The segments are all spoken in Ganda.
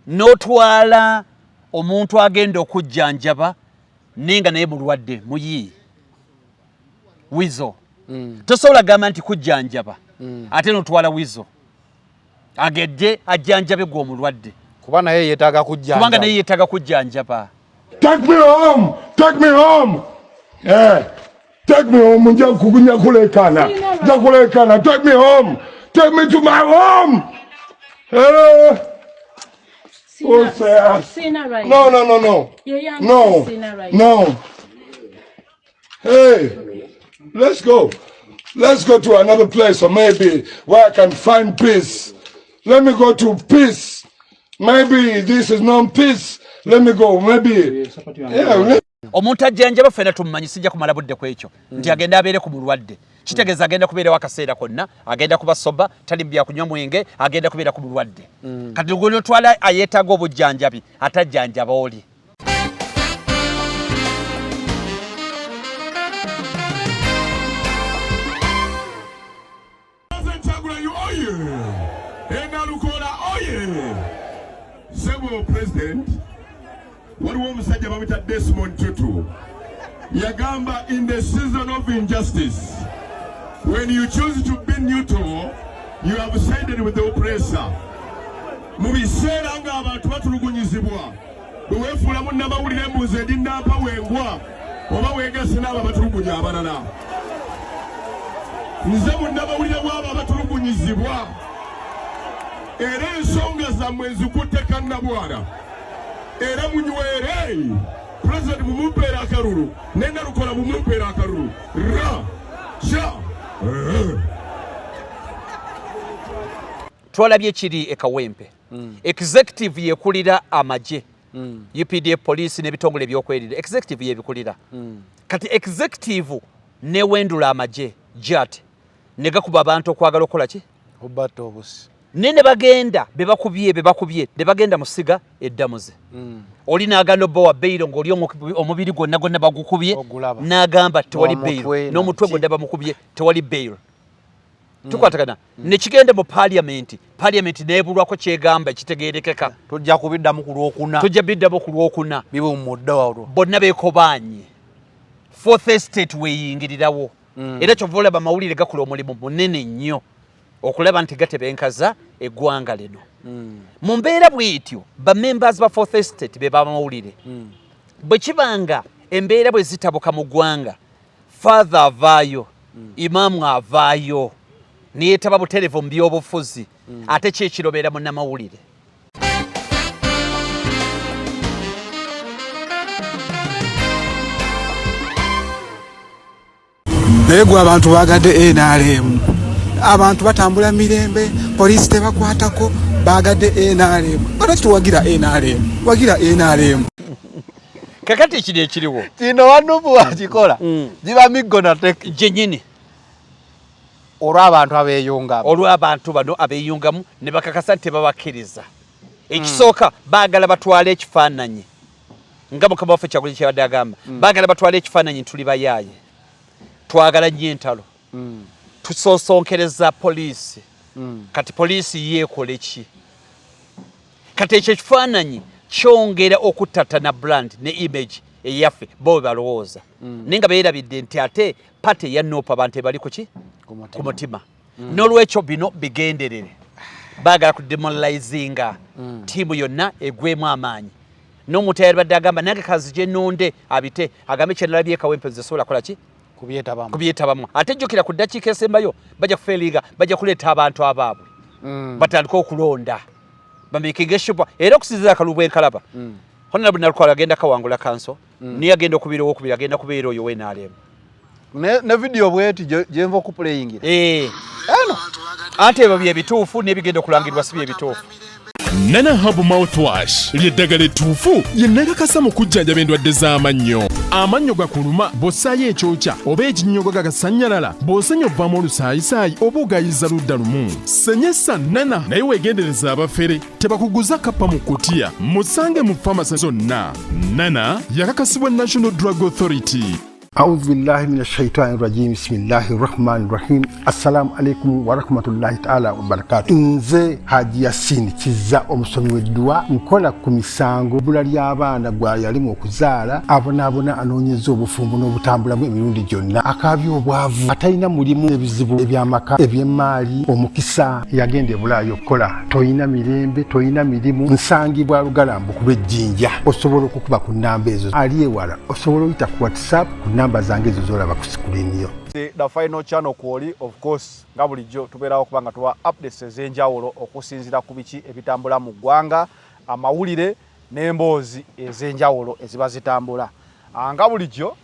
n'otwala omuntu agenda okujjanjaba nenga naye mulwadde muyi wizo tosobola gamba nti kujjanjaba ate n'otwala wizo agedde ajjanjabe gwe omulwadde kubanga naye yeetaaga kujjanjaba. Take me home! Take me home! Yeah. Take me home. Nja kulekana. Take me home. Take me to my home. Right. No. No. No. Hey, let's go. Let's go to another place, or maybe where I can find peace. Let me go to peace. Maybe this is not peace. Let me go. Maybe. Yeah. Omuntu ajjanjaba ffenna tumumanyi sijja kumala budde ku ekyo nti agenda abeere ku mulwadde kitegeeza agenda kubeerawo akaseera konna agenda kuba soba tali bya kunywa mwenge agenda kubeera ku mulwadde kati gwe n'otwala ayeetaaga obujjanjabi atajjanjaba oli. Waliwo omusajja bamuyita Desmond Tutu yagamba, in the season of injustice, when you choose to be neutral, you have sided with the oppressor. Mu biseera ng'abantu batulugunyizibwa bwe weefuula munnamawulire embuzi edinampa wengwa oba weegase n'abo abatulugunya abalala. Nze munnamawulire bw'abo abatulugunyizibwa era ensonga zammwe nzikutte kannabwala. Era munywere president mumumpeera akalulu nenda lukola mumumpeera akalulu ra sha twalabye kiri ekawempe executive yekulira amaje UPDF police n'ebitongole by'okwerinda executive yebikulira kati executive ne wendula amaje jat negakuba abantu okwagala okola ki obatta obusi nene bagenda bebakubye ne bagenda musiga eddamuze oli n'aganda obba wa bailo ng'oli omubiri gwonna bagukubye n'agamba tewali bailo n'omutwe gwonna bamukubye tewali bailo tukwatagana ne kigende mu parliament neebulwako kyegamba ekitegeerekeka tujja kubiddamu ku lwokuna bibe mu mudda olwo bonna beekobaanye fourth estate weeyingirirawo era kyova olaba amawulire gakola omulimu munene nnyo okulaba nti gatebenkaza eggwanga lino mu mbeera bw'etyo bamembers ba fourth estate be bamawulire bwe kibanga embeera bwe zitabuka mu ggwanga father avaayo imaamu avaayo neyeetaba buterevu mu byobufuzi ate kyekirobera munnamawulire. Beegwa abantu bagadde NRM. Abantu batambula mirembe, police tebakwatako, bagadde NRM. Bana tuwagira NRM. Wagira NRM. Kakati ekiri ekiriwo. Kino wanubu wakikola. Jiba miggo na tek jenyini. Olw'abantu bano abeeyungamu ne bakakasa nti babakkiriza. Ekisooka baagala batwale ekifaananyi. Nga Mukama waffe Kyagulanyi kyabadde agamba. Baagala batwale ekifaananyi tuli bayaaye. Twagala nnyo entalo. Tusoosonkereza poliisi. Kati poliisi yeekole ki? Kati ekyo ekifaananyi kyongera okuttatana brand ne image eyaffe bo balowooza. Nenga beerabidde nti ate pate ya Nuupu abantu ebali ku ki? Ku mutima. N'olwekyo bino bigenderere. Baagala kudemoralizinga ttiimu yonna egwemu amaanyi. N'omuntu eyalibadde agamba nange kazi gye nnonde abite agambe kye nalabye Kawempe zisobola kola ki? Kubyetabamu. Ate jjukira ku ddakiika esembayo bajja kufeeringa bajja kuleeta abantu abaabwe. Batandika okulonda. Bamikinga eshupa era okusinziira akalulu bw'enkalaba. Honorable Nalukwalo agenda kawangula kanso niye agenda okubira owokubiri agenda kubeera oyo w'NRM. Ne video bweti gyenva okuplayingira. Eno ate ebyo byebituufu n'ebigenda okulangirwa si byebituufu. Nana Hub Mouthwash lyeddagala ettuufu yennagakasa mu kujjanjaba endwadde z'amannyo. Amannyo gakuluma bw'ossaayo ekyokya oba ekinnyogo gagasanyalala bw'osenya ovaamu olusaayisaayi oba ogayiza ludda lumu. Senyesa Nana naye weegendereza abafere tebakuguza kappa mu kutiya. Musange mu famasi zonna. Nana yakakasibwa National Drug Authority. أعوذ بالله من الشيطان الرجيم بسم الله الرحمن الرحيم السلام عليكم ورحمة الله تعالى وبركاته nze Haji Yasin Kiza omusomi w'eddwa nkola ku misango bula ly'abaana gwa yalimu okuzaala abonaabona anoonyeza obufumbo n'obutambulamu emirundi gyonna akaabya obwavu atalina mulimu ebizibu eby'amaka eby'emmaali omukisa yagenda e Bulaaya okukola toyina mirembe toyina mirimu nsangibwa lugalambu ku lw'ejjinja osobola okukuba ku nnamba ezo ali ewala osobola oyita ku WhatsApp ku namba zange ezo z'olaba ku sikulini yo. The final channel kwoli of course nga bulijjo tubeerawo kubanga tuwa updates ez'enjawulo okusinziira ku biki ebitambula mu ggwanga amawulire n'emboozi ez'enjawulo eziba zitambula nga bulijjo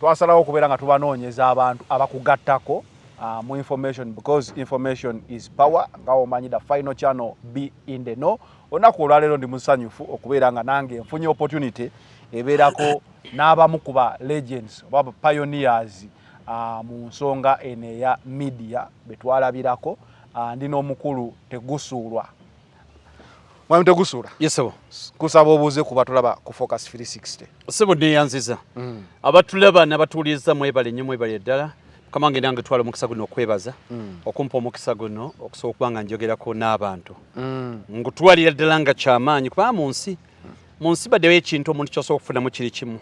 twasalawo okubeera nga tubanoonyeza abantu abakugattako mu information because information is power nga omanyi the final channel be in the know olunaku olwaleero ndi musanyufu okubeera nga nange nfunye opportunity ebeerako n'abamu ku ba legends oba pioneers mu nsonga eno eya media betwalabirako ndi n'omukulu Tegusuulwa. Mwami Tegusuulwa. Yes sir. Kusaba obuuze kuba tulaba ku Focus 360. Sebo neyanziza. Abatulaba n'abatuuliza mwebale nnyo mwebale ddala. Kamange nange twala omukisa guno okwebaza. Okumpa omukisa guno okusobola okuba nga njogerako n'abantu. Ngutwalira ddala nga kyamaanyi kuba mu nsi baddewo ekintu omuntu ky'osobola okufunamu kiri kimu.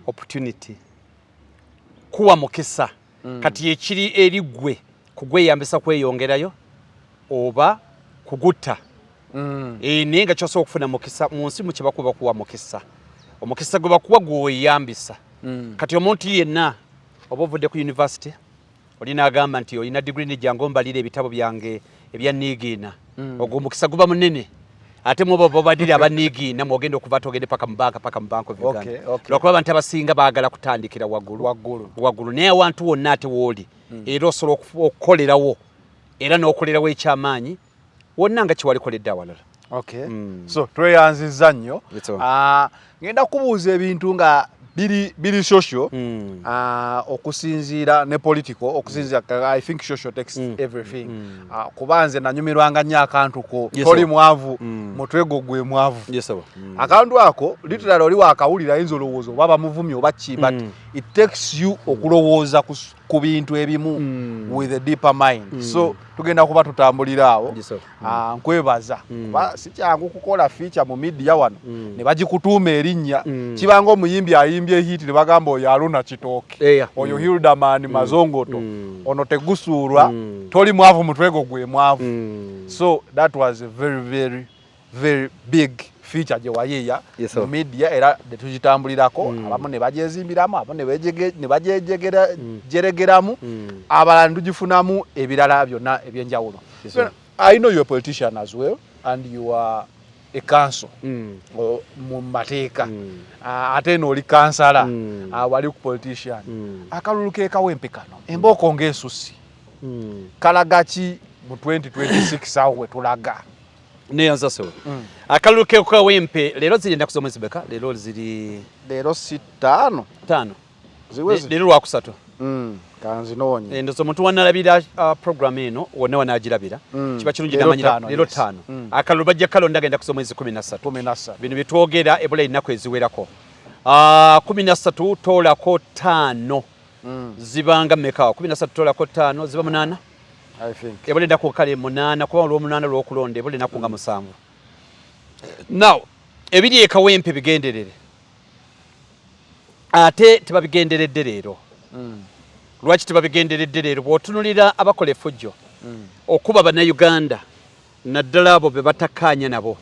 Opportunity. Kuwa mukisa kati ekiri eri gwe kugweyambisa kweyongerayo oba kugutta naye nga kyosobola okufuna mukisa mu nsi mu kye bakuba kuwa mukisa omukisa gwe bakuwa gweyambisa kati omuntu yenna oba ovudde ku university olina agamba nti olina degree nejjangu ombalira ebitabo byange ebya niigiina ogwo omukisa guba munene ate mubo bobadira abaniigiina mwogenda okuva togende paka mu bank of Uganda lwakuba abantu abasinga baagala kutandikira waggulu naye awantu wonna ate wooli era osobola okukolerawo era n'okolerawo ekyamaanyi wonna nga kiwalikoledde awalala. So tweyanzizza nnyo ngenda kubuuza ebintu nga biri social okusinziira ne political okusinziira I think social takes everything kubanze nanyumirwanga nnyo akantu ko toli mwavu mutwego gwe mwavu akantu ako literally oli wakawulira ayinza olowooza oba bamuvumye oba ki but it takes you okulowooza ku bintu ebimu with a deeper mind so tugenda kuba tutambulira awo nkwebaza kuba si kyangu kukola feature mu media wano ne bagikutuuma erinnya kibanga omuyimbi ayimbye hit ne bagamba oyo Aluna Kitooke oyo Hildaman Mazongoto ono Tegusuulwa toli mwavu mutwego gwe mwavu so that was a very very very big feature gye wayiya mu media era tetugitambulirako abamu ne bajezimbiramu abamu ne bajejeregeramu abalala tugifunamu ebirala byonna ebyenjawulo. I know you're a politician as well and you are a council mu mateeka ate n'oli kansala wali ku politician akalulu k'ekawempe kano embooko ng'ensusi kalaga ki mu 2026 awo we tulaga neyanza so akalulu k'ekawempe leero ziri ennaku z'omwezi beka leero si ttaano leero lwakusatu kanzinoonye ndozo omuntu wanalabira program eno wonna wanagirabira kiba kirungi namanyira leero ttaano akalulu bajja kalonda genda ku z'omwezi 13 bino bye twogera ebula ennaku eziwerako 13 toolako 5 zibanga mmeka 13 toolako 5 ziba 8 I think ebule ndako kale 8 kuba olw'omunana lw'okulonda ebule naku nga 7 now ebiri ekawempe bigenderere ate tebabigenderedde leero lwaki tebabigenderedde leero bw'otunulira abakola effujjo okuba bannayuganda naddala abo be batakkaanya nabo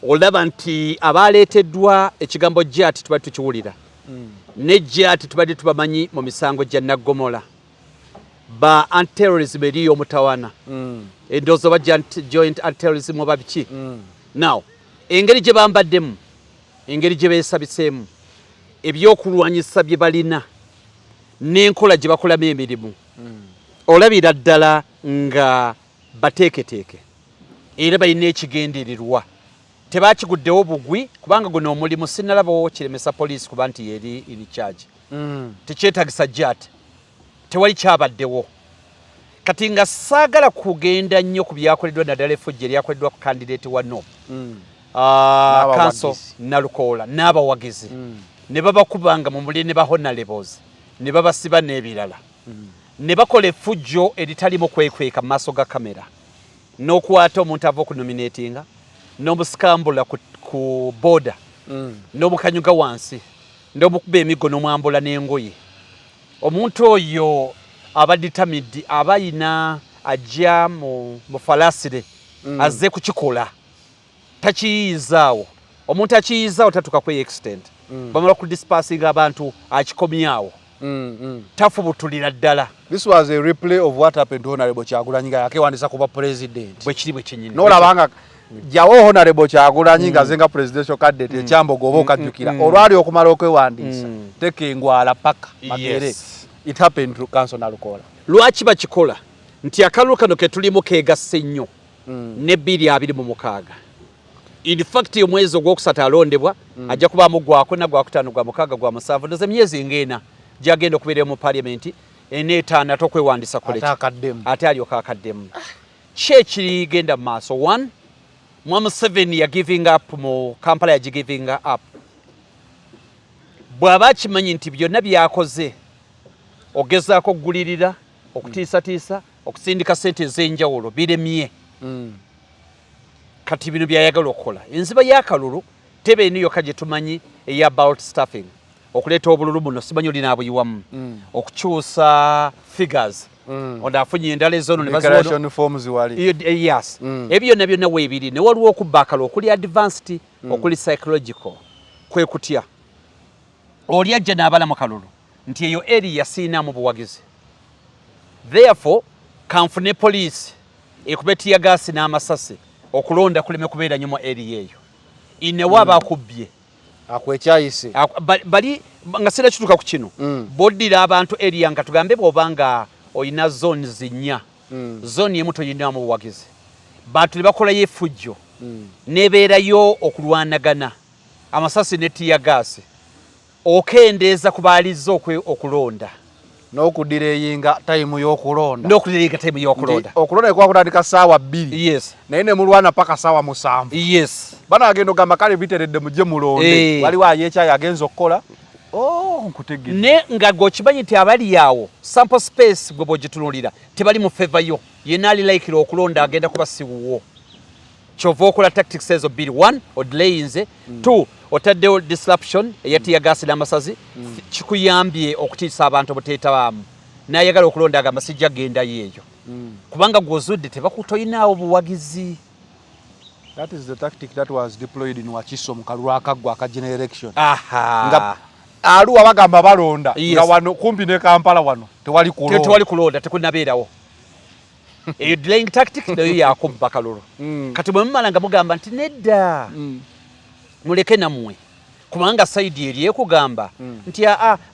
olaba nti abaaleeteddwa ekigambo jati tubadde tukiwulira ne jati tubadde tubamanyi mu misango gya Naggomola ba anti-terrorism eriyo omutawana endowooza ba joint anti-terrorism oba biki now engeri gye bambaddemu engeri gye beesabiseemu ebyokulwanyisa bye balina n'enkola gye bakolamu emirimu olabira ddala nga bateeketeeke era balina ekigendererwa tebakiguddewo bugwi kubanga guno omulimu sinalabawo kiremesa poliisi kuba nti yeri in charge tekyetagisa jati tewali kyabaddewo kati nga saagala kugenda nnyo ku byakoleddwa naddala effujjo eryakoleddwa ku candidate wa no council Nalukoola n'abawagizi ne babakubanga mu mulire ne ba honorables ne babasiba n'ebirala ne bakola effujjo eritalimu kwekweka mu maaso ga kamera n'okwata omuntu ava okunominatinga n'omusikambula ku boda n'omukanyuga wansi n'omukuba emiggo n'omwambula n'engoye omuntu oyo aba determined aba ayina ajja mu falasire azze kukikola takiyizaawo omuntu akiyizaawo tatuka kwe extent bamala ku dispersing abantu akikomyawo tafubutulira ddala. This was a replay of what happened to Honorable Kyagulanyi nga yakewandisa kuba president bwekiri bwe kyenyini n'olabanga jawo Honorable Kyagulanyi nga zenga presidential candidate ekyambogo oba okajjukira olwali okumala okwewandiisa tekengwala paka magere. It happened to Council Nalukola. Lwaki bakikola nti akalulu kano ke tulimu keegasse nnyo ne 2026. In fact omwezi ogwokusatu alondebwa ajja kubaamu gwako na gwakutaano gwa mukaaga gwa musanvu ndoze myezi ng'ena gyagenda okubeera mu parliament eneetaano ate okwewandisa koleki ate alyoka akaddemu. Ki ekigenda mu maaso? 1 Museveni ya giving up mu Kampala ya giving up bw'aba akimanyi nti byonna byakoze ogezaako okugulirira okutiisatiisa okusindika ssente ez'enjawulo biremye kati bino byayagala okukola. Enziba y'akalulu tebe eno yokka gye tumanyi eya about staffing okuleeta obululu buno simanyi olina abuyiwamu okukyusa figures ono afunye endala ezono ne declaration forms wali yes ebyo byonna byonna weebiri ne waliwo okubba akalulu okuli advanced okuli psychological kwe kutya oli ajja n'abala mu kalulu nti eyo area siinamu buwagizi therefore kanfune police ekubetiya gasi n'amasasi okulonda kuleme kubeera nnyo mu area eyo inewa abakubbye akwekyayise bali nga sira kituuka ku kino boddira abantu area nga tugambe bw'obanga oyina zones 4 zone emu toyinamu buwagizi bantu ne bakolayo effujjo nebeerayo okulwanagana amasasi ne tiya gasi okendeeza ku baaliza okulonda n'okudireyinga time y'okulonda n'okudireyinga time y'okulonda okulonda kwa kutandika saawa 2 yes naye ne mulwana paka saawa 7 yes bana agenda ogamba kale biteredde mujje mulonde waliwo ayekyayo agenza okukola nkutegedde ne nga gwokimanyi nti abali awo sample space gwe bwogitunuulira tebali mu favor yo yenna ali laikira okulonda agenda kuba siwuwo kyova okola tactics ezo 2 1 odelayinze 2 otaddewo disruption eyatiya gasi n'amasazi kikuyambye okutiisa abantu obuteetabaamu n'ayagala okulonda agamba sijja gendayo eyo kubanga gw'ozudde tebakutoyinaawo buwagizi. That is the tactic that was deployed in Wakiso mu kalulu akaggwa aka general election. Nga Arua bagamba balonda nga wano kumpi ne Kampala wano tewali kulonda tekunnabeerawo eyo delaying tactic nayo yakubba kalulu kati bwe mumala nga mugamba nti nedda muleke nammwe kubanga saidi eri ekugamba nti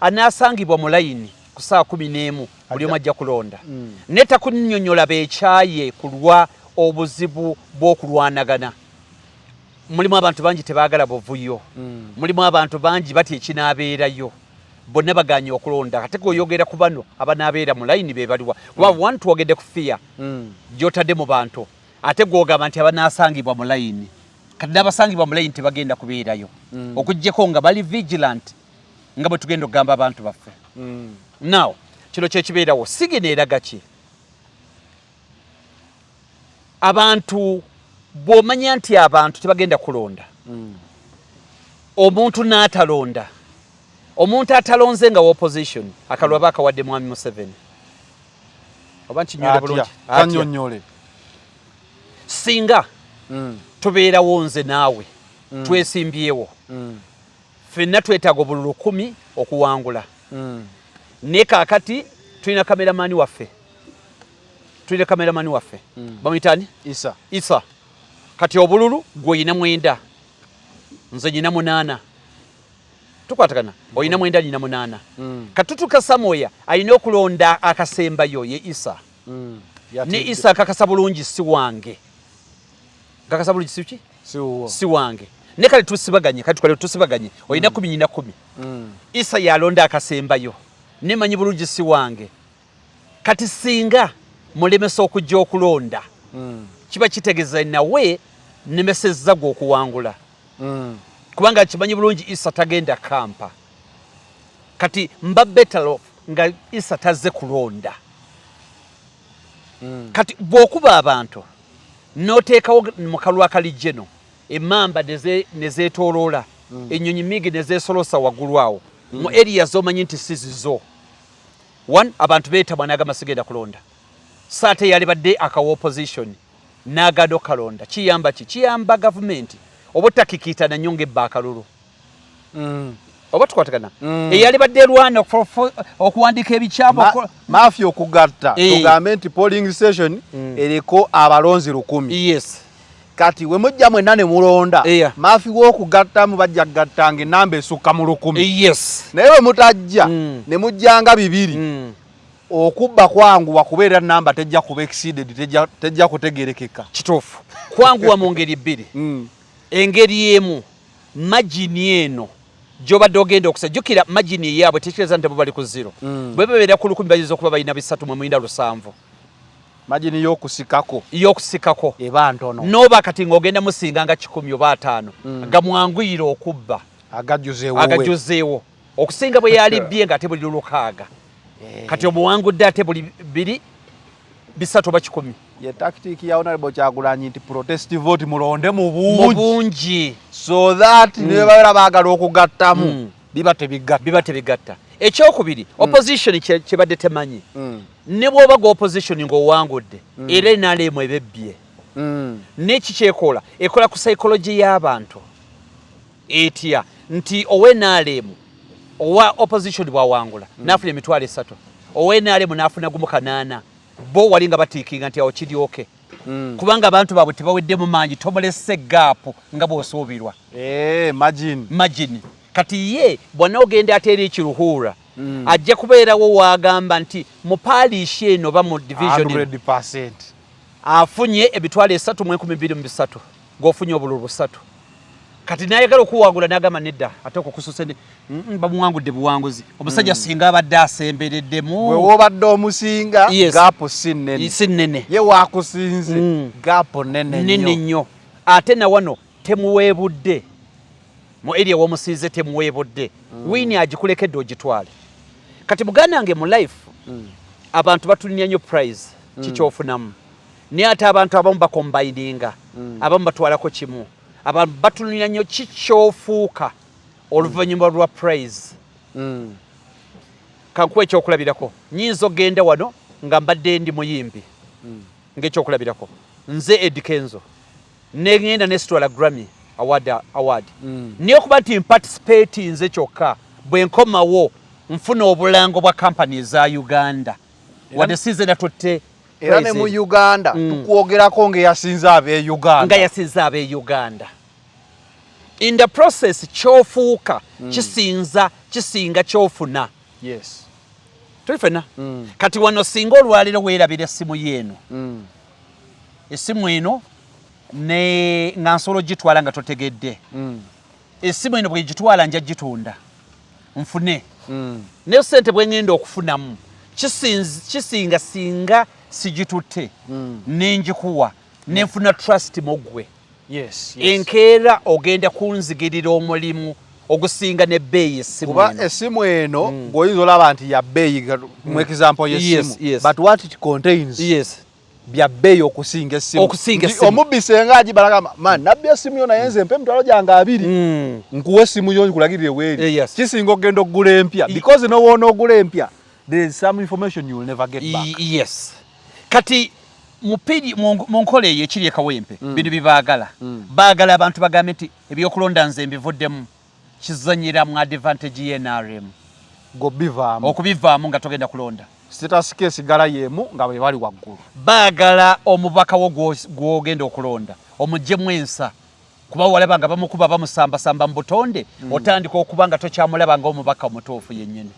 anaasangibwa mu layini ku saa 11 buli omu ajja kulonda netakunnyonnyola beekyaye kulwa obuzibu bw'okulwanagana. Mulimu abantu bangi tebaagala buvuyo mulimu abantu bangi batya ekinaabeerayo bonna baganye okulonda ate goyogera ku bano abanaabeera mu layini be baliwa kuba wantu wogedde ku fiya gy'otadde mu bantu ate gwogamba nti abanaasangibwa mu layini kati n'abasangibwa mu layini tebagenda kubeerayo okuggyeko nga bali vigilant nga bwe tugenda okugamba abantu baffe. Now kino kyekibeerawo sigina eraga ki abantu bw'omanya nti abantu tebagenda kulonda omuntu n'atalonda omuntu atalonze nga opposition akalwa bakawadde mwami Museveni oba nkinyole bulungi kanyonyole singa tubeerawo nze naawe twesimbyewo ffenna twetaaga obululu 10 okuwangula ne kaakati tulina kameramani waffe bamuyitani Isa kati obululu gw'oyina 9 nze nyina 8 tukwatagana oyina 9 nyina 8 katutuka Samoya alina okulonda akasembayo ye Isa ne Isa kakasa bulungi si wange kakasa bulungi si wange ne kale tusibaganye oyina 10 nyina 10 Isa yalonda akasembayo ne manyi bulungi si wange kati singa mulemesa okujja okulonda kiba kitegeza nawe nemesezza gwe okuwangula kubanga kimanyi bulungi Isa tagenda kampa kati mba better off nga Issa tazze kulonda kati bw'okuba abantu n'oteekawo mu kalwa akalijjeno emmamba ne zeetooloola ennyonyi mmigi ne zeesolosa waggulu awo mu area z'omanyi nti si zizo abantu beetabwa n'agamba sigenda kulonda saate yalibadde akawa opposition n'agada okalonda kiyamba ki kiyamba gavumenti obutakikitana nnyo ng'ebba akalulu oba tukwatagana eyalibadde erwana okuwandiika ebikyamu mafia okugatta tugambe nti polling station eriko abalonzi 1,000 yes kati we mujja mwenna ne mulonda mafi w'okugattamu bajja gattanga enamba esukka mu 1,000 yes naye we mutajja ne mujjanga 2 okubba kwanguwa kubeera namba tejja kuba exceeded tejja kutegerekeka kituufu kwanguwa mu ngeri 2 engeri emu magini eno gy'obadde ogenda okusajjukira magini eyaabwe tekireeza nti bo bali ku 0 bwe babeera ku 1,000 bayinza okuba balina 397 magini y'okusikako eba ntono n'oba kati ng'ogenda musinga nga 10 oba 5 gamwanguyira okubba agajjuzeewo okusinga bwe yali bbye ng'ate buli 6 kati omuwangudde ate buli 2 3 oba 10 ye tactic ya Honorable Kyagulanyi nti protest vote mulonde mu bungi so that ne babeera baagala okugattamu biba tebigatta ekyokubiri opposition kyebadde temanyi ne bw'oba ga opposition ng'owangudde era NRM ebebbye n'eki kyekola ekola ku psychology y'abantu etya nti owe NRM owa opposition bwawangula n'afuna emitwalo 3 owe NRM n'afuna gumu 8 bo wali nga batiikinga nti awo kiryoke kubanga abantu baabwe tebawedde mu maanyi tomulese gaapu nga bw'osuubirwa magini kati ye bwonna ogenda ate eri ekiruhuura ajja kubeerawo wagamba nti mu paaliishi eno oba mu division 100% afunye emitwalo 3,23 ng'ofunye obululu 3 kati n'ayagala okuwangula n'agamba nedda ate okukususe bamuwangudde buwanguzi omusajja singa abadde asembereddemu bwe wobadde omusinga gaapu si nnene ye waakusinze gaapu nnene nnyo ate na wano temuweebudde mu area w'omusinze temuweebudde wiini agikulekedde ogitwale kati muganda wange mu life abantu batulinya nnyo prize kikyofunamu naye ate abantu abamu bakombayininga abamu batwalako kimu abantu batulinya nnyo kikyofuuka oluvannyuma lwa prize kankuwa ekyokulabirako nyinza ogenda wano nga mbadde ndi muyimbi ng'ekyokulabirako nze Eddie Kenzo negenda nesitwala Grammy award naye okuba nti participate nze kyokka bwe nkomawo nfuna obulango bwa company za Uganda wadde sinze natutte era ne mu Uganda tukwogerako ng'eyasinze ab'e-Uganda in the process kyofuuka kisinga kyofuna tulifena kati wano singa olwaliro weerabira essimu yeeno essimu eno nga nsobola ogitwala nga totegedde essimu eno bwe gitwala nja gitunda nfune naye ssente bwe ngenda okufunamu kisinga singa sigitutte nenjikuwa nenfuna trust mugwe enkeera ogenda kunzigirira omulimu ogusinga n'ebbeeyi essimu kuba essimu eno ng'oyinza olaba nti ya bbeeyi mu example y'essimu but what it contains bya bbeeyi okusinga essimu omubbi senga agibalaga man nabbi essimu yo naye nze mpe emitwalo gyange 2 nkuwa essimu yo nkulagirire weeri kisinga ogenda okugula empya because nowoona ogula empya there is some information you will never get back kati mu nkola eyo ekiri ekawempe bino bibaagala baagala abantu bagambe nti ebyokulonda nze mbivuddemu kizanyira mu advantage y'NRM okubivaamu nga togenda kulonda status case gala yemu nga bwe bali waggulu baagala omubaka wo gw'ogenda okulonda omugyemu ensa kuba walaba nga bamukuba bamusambasamba mu butonde otandika okuba nga tokyamulaba ng'omubaka omutuufu yennyini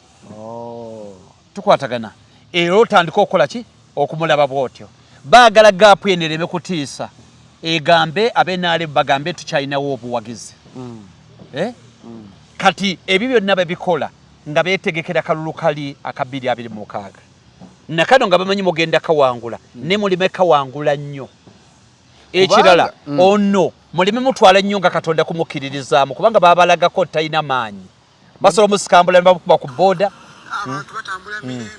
tukwatagana era otandika okukola ki okumulaba bw'otyo baagala gaapu eno ereme kutiisa egambe ab'NRM bagambe tukyalinawo obuwagizi kati ebyo byonna babikola nga beetegekera kalulu kali aka 2026 nakano nga bamanyi mugenda kawangula ne mulime kawangula nnyo ekirala ono mulime mutwala nnyo nga Katonda kumukkiririzaamu kubanga baabalagako talina maanyi basobola omusikambula ne bakuba ku booda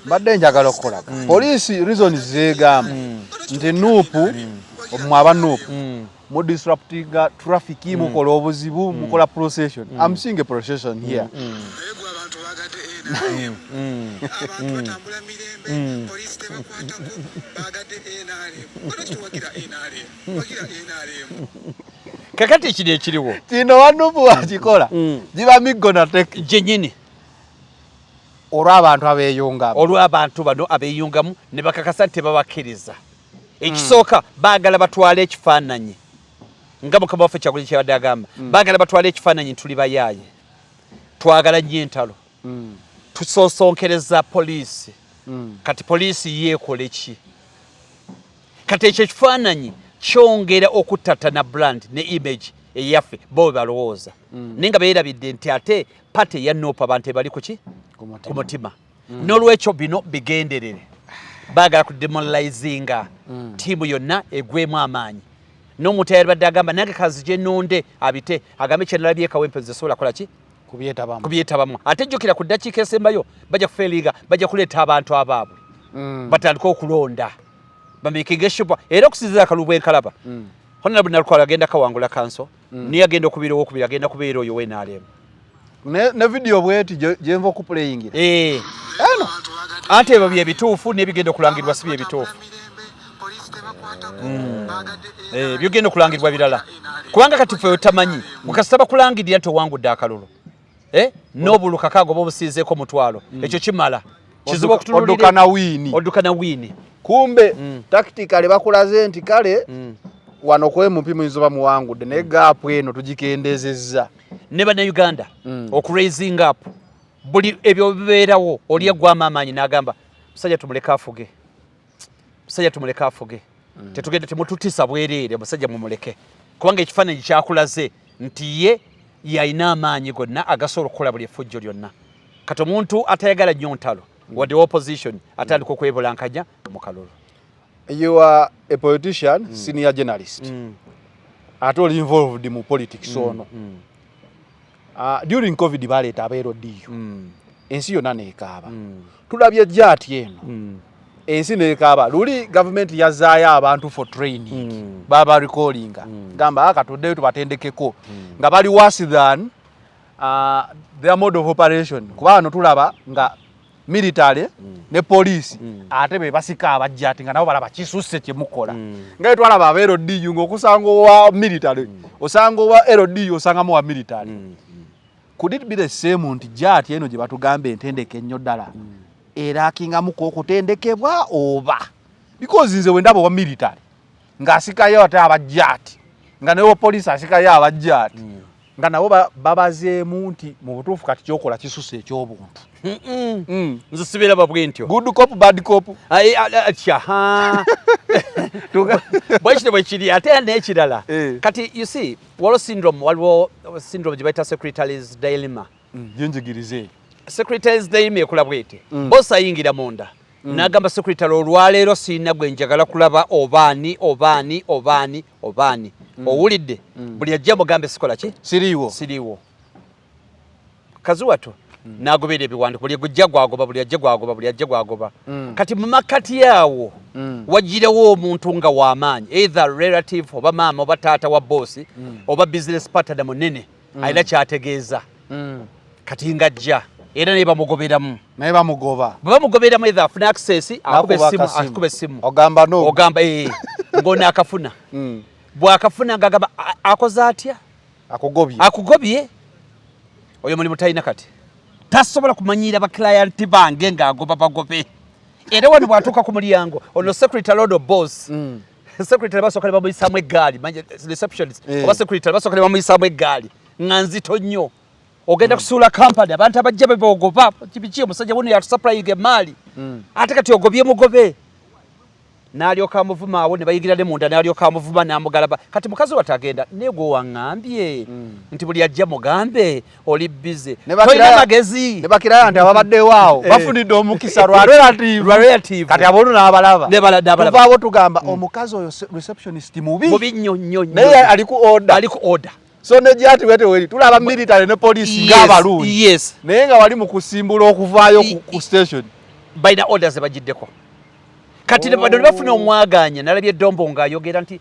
Mbadde njagala okukola. Poliisi reason zegamba nti Nuupu omwaba Nuupu mu disrupting traffic mukola obuzibu mukola procession. I'm seeing a procession here. Kakati ekiri ekiriwo kino Wanuupu wakikola giba miggo na tek jenyini olw'abantu bano abeeyungamu ne bakakasa tebabakkiriza. Ekisooka baagala batwala ekifaananyi nga Mukama waffe Kyagulanyi kyabadde agamba baagala batwala ekifaananyi tuli bayaaye twagala nnyo entalo tusoosonkereza poliisi kati poliisi yeekole ki kati ekyo ekifaananyi kyongera okuttatana brand ne image eyaffe bo balowooza naye nga beerabidde nti ate pate ya Nuupu abantu ebali kuki ku mutima n'olwekyo bino bigenderere baagala kudemoralizinga ttiimu yonna egwemu amaanyi n'omuntu eyalibadde agamba nange kazi gye nnonde abite agambe kyenalabye Kawempe sobola kola ki kubyetabamu ate jjukira ku ddakiika esembayo bajja kufeeringa bajja kuleeta abantu abaabwe batandika okulonda bamikinga eshupa era okusinziira akalulu bwenkalaba Honorable Nalukwalo agenda kawangula kanso niye agenda okubira owokubiri agenda kubeera oyo WNRM ne video bweti gyenva okuplayingira eno ate ebyo byebituufu n'ebigenda okulangirwa si byebituufu byogenda okulangirwa birala kubanga kati ffe otamanyi gukasita bakulangirira nti owangudde akalulu n'obuluka kaago oba obusiizeeko omutwalo ekyo kimala kizibu okutunulira wiini kumbe tactically bakulaze nti kale wano kwe mumpi muyinza muwangudde naye gaapu eno tugikendezezza ne bannayuganda okuraising up buli ebyo bibeerawo oli agwama amaanyi n'agamba musajja tumuleke afuge tetugenda temututisa bwereere musajja mumuleke kubanga ekifaananyi kyakulaze nti ye yalina amaanyi gonna agasobola okukola buli effujjo lyonna kati omuntu atayagala nnyo ntalo wadde opposition atandika okwebulankanya mu kalulu. You are a politician, senior journalist. Ate oli involved mu politics ono. During COVID baleeta abeerodiyo. Ensi yonna neekaaba. Tulabye jjaati eno. Ensi neekaaba. Luli government yazaayo abantu for training. Baba recallinga. Gamba akatuddeyo tubatendekeko. Nga bali worse than their mode of operation. Kuba ano tulaba nga military ne police ate be basika abajjati nga nabo balaba kisusse kye mukola nga twalaba abeerodiyo ng'okusanga wa military osanga wa erodiyo osanga mu wa military could it be the same nti jati eno gye batugambe entendeke ennyo ddala era akingamuko okutendekebwa oba because nze wendaba wa military ng'asikayo ate abajjati nga newo police asikayo abajjati nga nabo babazeemu nti mu butuufu kati kyokola kisusse eky'obuntu nze sibera babwe ntyo good cop bad cop bwekite bwekiri ate n'ekirala kati you see waliwo syndrome gye bayita secretary's dilemma yenjigirize secretary's dilemma ekula bwete bosi ayingira munda n'agamba secretary olwaleero sirina gwe njagala kulaba obaani owulidde buli ajja mugambe sikola ki siriiwo kazuwato n'agoberera ebiwandiiko buli gujja gwagoba kati mu makati yaawo wagirewo omuntu nga w'amaanyi either relative oba maama oba taata wa boosi oba business partner munene alina kyategeeza kati ng'ajja era naye bamugoberamu bwe bamugoberamu either afuna access akuba essimu ogamba ng'ono akafuna bw'akafuna ng'agamba akoze atya akugobye oyo mulimu talina kati tasobola kumanyira baklayanti bange ng'agoba bagobe era wano bw'atuuka ku mulyango ono secretary odo boss secretary basooka ne bamuyisaamu eggaali receptionist oba secretary basooka ne bamuyisaamu eggaali nga nzito nnyo ogenda kusuula kampani abantu abajja bebaogoba kibiki omusajja buno yatusapulayiga emaali ate kati ogobye mugobe n'alyoka amuvuma awo ne bayigira ne munda n'alyoka amuvuma n'amugalaba kati mukazi wate agenda naye gwe waŋŋambye nti buli ajja mugambe oli bize tolina magezi ne bakiraya nti ababaddewo awo bafunidde omukisa lwa relative kati abono n'abalaba tuvaabo tugamba omukazi oyo receptionist mubi nnyo naye ali ku order so ne jati wete weli tulaba military ne police ng'abalungi yes naye nga wali mu kusimbula okuvaayo ku station by the orders bajiddeko kati ne bano bafuna omwaganya nalabye Dombo ng'ayogera nti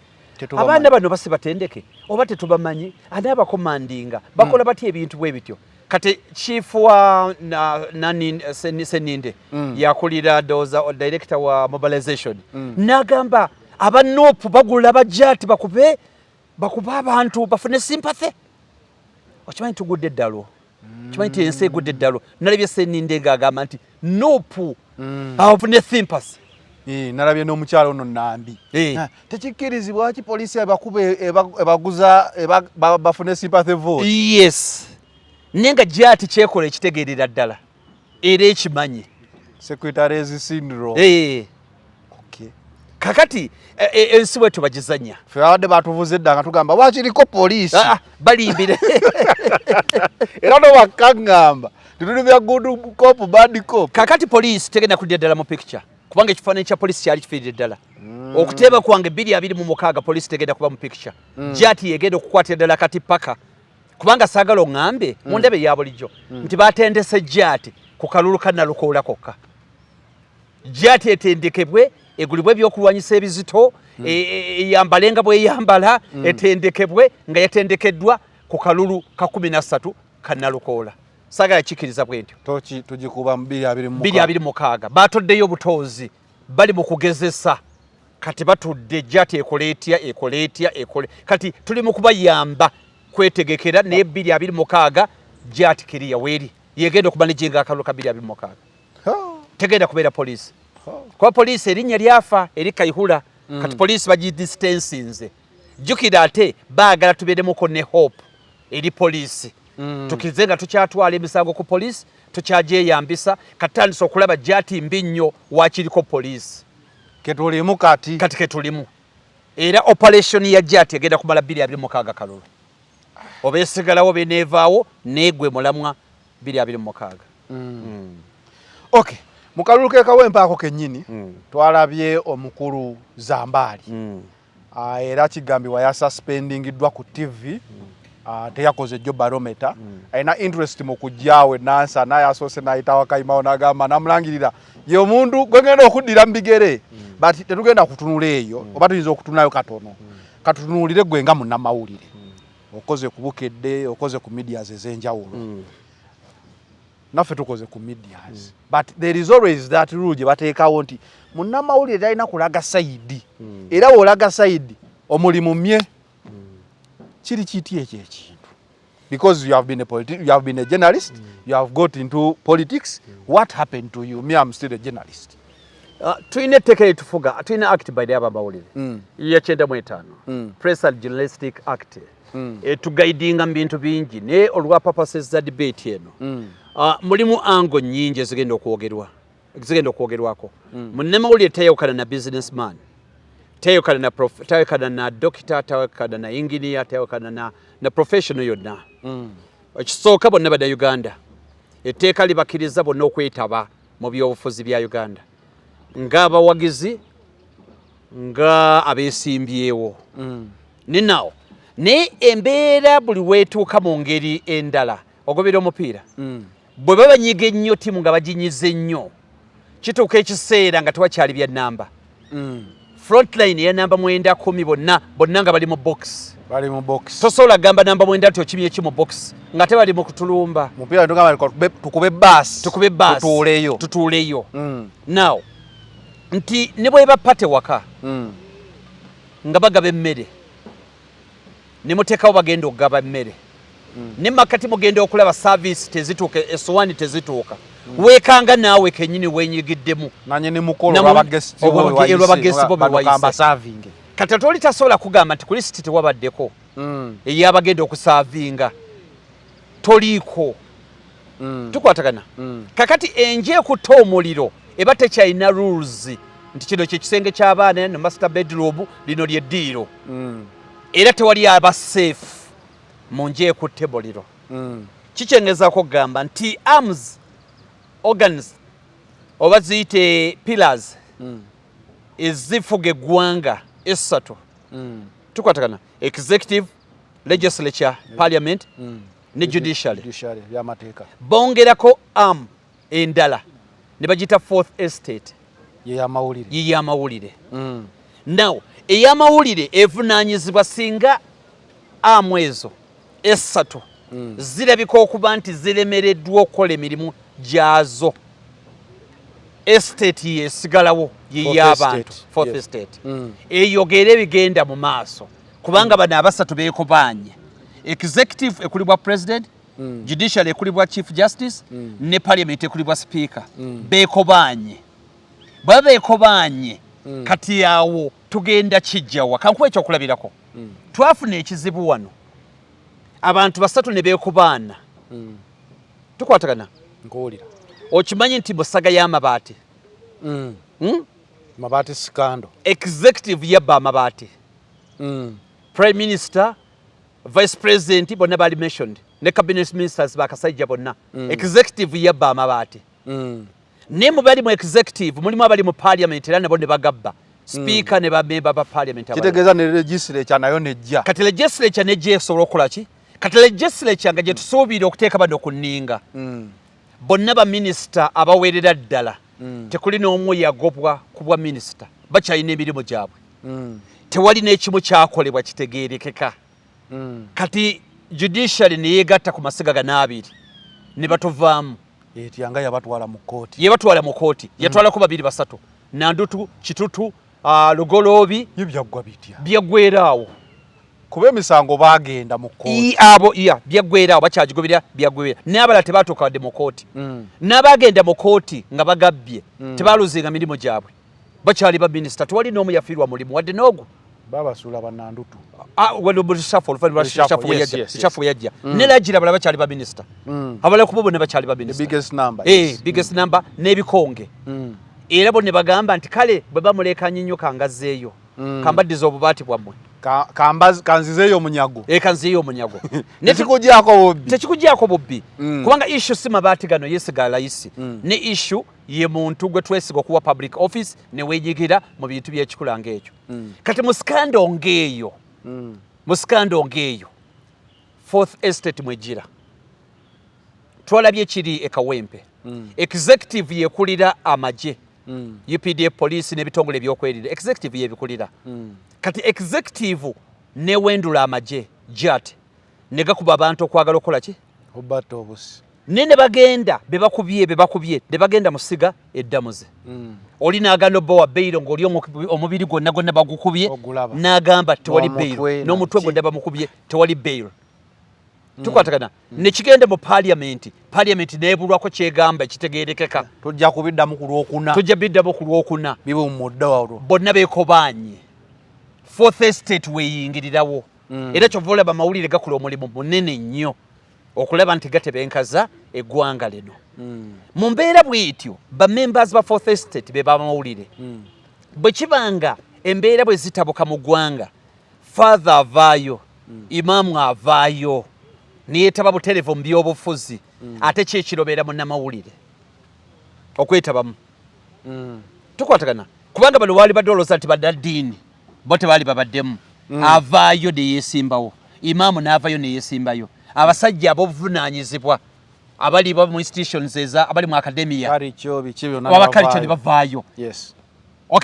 abaana bano basi batendeke oba tetubamanyi ani abakomandinga bakola batya ebintu bwe bityo kati chief wa Seninde yakulira doza director wa mobilization nagamba aba nopu bagula bajati bakuba abantu bafune sympathy okimanyi tugudde eddalo kimanyi ensi egudde eddalo nalabye Seninde ng'agamba nti nopu abafune sympathy nalabye n'omukyalo ono Nambi tekikkirizibwa ki poliisi ebaguza bafune sympathy vote yes nenga jati kyekola ekitegeerera ddala era ekimanyi secretaries syndrome okay kakati ensi bwe tubagizanya ffe abadde batuvuze edda nga tugamba wakiriko poliisi balimbire era no bakaŋŋamba tituli bya good cop bad cop kakati poliisi tegenda kudya ddala mu picture kubanga ekifaananyi kya poliisi kyali kifiiridde ddala okuteeba kwange 226 poliisi tegenda kuba mu picture jati yegenda okukwatira ddala kati paka kubanga saagala oŋŋambe mu ndebe ya bulijjo nti batendese jati ku kalulu kannalukoola kokka jati etendekebwe egulibwe ebyokulwanyisa ebizito eyambalenga bweyambala etendekebwe nga yatendekeddwa ku kalulu ka 13 kannalukoola saagala kikkiriza bwe ntyo tugikuba mu 226 batoddeyo obutoozi bali mu kugezesa kati batudde jati ekoleetya kati tuli mu kubayamba kwetegekera ne 226 jati kiriya weri yegenda okumanejinga akalulu ka 226 tegenda kubeera poliisi kwa poliisi erinnya lyafa eri Kayihura kati poliisi bagidistansinze jjukira ate baagala tubeeremuko ne hope eri poliisi tukirize nga tukyatwala emisango ku poliisi tukyagyeyambisa katandisa okulaba jati mbi nnyo wakiriko poliisi ketulimu kati ketulimu era operation ya jati egenda kumala 226 kalulu oba esigalawo beneevaawo neegwe mulamwa 226 okay mu kalulu k'ekawempaako kennyini twalabye omukulu Zambaali era kigambibwa yasuspendingiddwa ku TV teyakoze jo barometer alina interest mu kujjaawe nansa naye asoose n'ayitawo Kayimawo n'agamba namulangirira ye omuntu gwe ngenda okuddira mu bigere but tetugenda kutunula eyo oba tuyinza okutunayo katono katutunulire gwe nga munnamawulire okoze ku Bukedde okoze ku medias ez'enjawulo naffe tukoze ku medias but there is always that rule gye bateekawo nti munnamawulire talina kulaga sayidi era wolaga sayidi omulimu mye kiri kiti ekyo ekintu because you have been a journalist you have got into politics what happened to you? Me, I'm still a journalist. Tuine teke tufuga tuine act by the abawulire ya 95 Press and Journalistic Act tugaidinga bintu bingi ne olwa purposes za debate eno mulimu ango nyingi zigenda okwogerwako munnamawulire teyawukana na businessman teyawukana na teyawukana na doctor teyawukana na engineer teyawukana na professional yonna ekisooka bonna bada Uganda etteeka libakiriza bonna okwetaba mu byobufuzi bya Uganda ng'abawagizi nga abeesimbyewo ninawo ne embeera buli weetuuka mu ngeri endala ogobera omupiira bwe babanyiga ennyo ttiimu nga baginyize ennyo kituuka ekiseera nga tewakyali bya namba frontline ya namba 9-10 bonna nga bali mu box tosobola gamba namba 9 ti okimye ki mu box nga tebali mu kutulumba mupiira tukube baasi tutuuleyo now nti ne bwe bapate waka nga bagaba emmere ne muteekawo bagenda okugaba emmere ne makati mugenda okulaba service tezituuka esowani tezituuka weekanga naawe kennyini wenyigiddemu nanyini mukolo olw'abagesi bo bewayise kati ate oli tasobola kugamba nti ku lisiti tewabaddeko ey'abagenda okusaavinga toliiko tukwatagana kakati enje ekutta omuliro eba tekyalina rules nti kino kyekisenge ky'abaana no master bedroom lino lyeddiiro era tewali aba safe mu nje ekutte muliro kikyengezaako okugamba nti arms organs oba ziyite pillars ezifuga eggwanga esatu tukwatagana executive legislature parliament ne judiciary y'amateeka bongerako endala ne bagita fourth estate y'amawulire now ey'amawulire evunaanyizibwa singa ezo essatu zirabika okuba nti ziremereddwa okukola emirimu gyazo estate yesigalawo y'abantu fourth estate eyogera ebigenda mu maaso kubanga bano abasatu beekobanye executive ekulibwa president judiciary ekulibwa chief justice ne parliament ekulibwa speaker beekobanye baba beekobanye kati yawo tugenda kijjawa kankuwa ekyokulabirako twafuna ekizibu wano abantu basatu ne beekobaana tukwatagana nkuwulira okimanyi nti musaga y'amabaati mabaati scandal executive yabba amabaati prime minister vice president bonna bali mentioned ne cabinet ministers bakasajja bonna executive yabba amabaati ne mu bali mu executive mulimu abali mu parliament era nabo ne bagabba speaker ne bamemba ba parliament kitegeeza ne legislature nayo nejja kati legislature nejja esobola okukola ki kati legislature nga gye tusuubira okuteeka bano ku nninga bonna ba minisita abaweerera ddala tekuli n'omu yagobwa ku bwa minisita bakyalina emirimu gyabwe tewali n'ekimu kyakolebwa kitegeerekeka kati judiciary ne yeegatta ku masiga ganaabiri ne batuvaamu yetyanga yabatwala mu kooti yebatwala mu kooti yatwalako babiri basatu Nandutu Kitutu Lugoloobi byaggwa bitya byaggweeraawo kuba emisango bagenda mu kooti abo byaggweeraawo bakyagigobera byaggweera n'abala tebaatuuka wadde mu kooti n'abagenda mu kooti nga bagabbye tebaluzinga mirimu gyabwe bakyali ba minisita tewali n'omu yafiirwa mulimu wadde n'ogwo babasuula bannandutu shafu yajja ne lagira abala bakyali ba minisita abala kubo bonna bakyali ba minisita biggest number n'ebikonge era bo ne bagamba nti kale bwe bamulekanye nnyo kangazzeeyo kambaddiza obubaati bwammwe kanzizeeyo omunyago kanzizeeyo omunyago tekikugyako bubbi kubanga issue si mabaati gano yeesiga layisi ne issue ye muntu gwe twesiga okuwa public office ne weeyigira mu bintu by'ekikula ng'ekyo kati mu skando ng'eyo fourth estate mwegira twalabye kiri ekawempe executive yekulira amagye UPDF police n'ebitongole by'okwerira executive yebikulira kati executive ne wendula amagye jat ne gakuba abantu okwagala okukola ki obato obusi ne bagenda bebakubye ne bagenda musiga eddamuze oli n'aganda obba bailo ng'oli omubiri gwonna bagukubye n'agamba tewali bailo n'omutwe gwonna bamukubye tewali bailo tukwatagana nekigende mu parliament nebulwako kyegamba kitegeerekeka tujja kubiddamu ku lwokuna bibe mu mudda olwo bonna beekobanye fourth estate weeyingirirawo era kyova olaba amawulire gakola omulimu munene nnyo okulaba nti gatebenkaza eggwanga lino mu mbeera bw'etyo bamembers ba fourth estate be bamawulire bwe kibanga embeera bwe zitabuka mu ggwanga father avaayo imaamu avaayo niyetaba buterevu mu byobufuzi ate kyekirobera munnamawulire okwetabamu tukwatagana kubanga bano baali badoloza nti badaddiini bo tebaali babaddemu avaayo neyeesimbawo imaamu n'avaayo neyeesimbayo abasajja abobuvunaanyizibwa abali mu institutions abali mu academia abakalicho ne bavaayo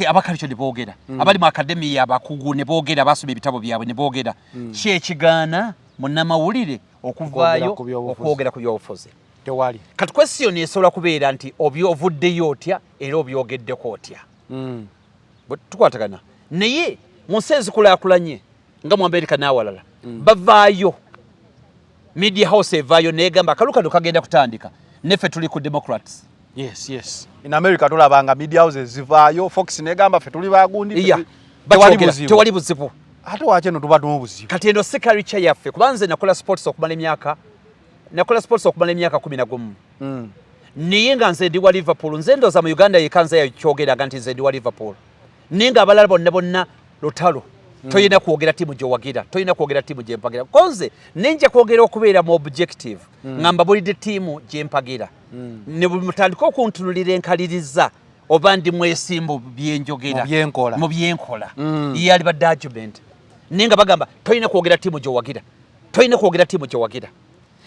abakalicho ne boogera abali mu academia abakugu ne boogera basoma ebitabo byabwe ne boogera kyekigaana munnamawulire okuvaayo okwogera ku byobufuzi tewali kati question esobola kubeera nti ovuddeyo otya era obyogeddeko otya tukwatagana naye mu nsi ezikulaakulanye nga mu Amerika n'awalala bavaayo media house evaayo negamba akalukano kagenda kutandika neffe tuli ku democrats yes in America tulabanga media houses zivaayo Fox negamba ffe tuli bagundi tewali buzibu ate wache no tubadde mu buzibu kati eno si culture yaffe kubanze nakola sports okumala emyaka 11 niye nga nze ndi wa Liverpool nze ndoza mu Uganda yekanza yakyogeraga nti nze ndi wa Liverpool ninga abalala bonna lutalo toyina kwogera timu gyowagira toyina kwogera timu gyempagira konze nenja kwogera okubeera mu objective ngamba bulidde timu gyempagira ne mutandika okuntunulira enkaliriza oba ndi mwesimbu byenjogera mu byenkola yali badde argument ninga bagamba toyina kwogera timu gyowagira toyina kwogera tiimu gyewagira.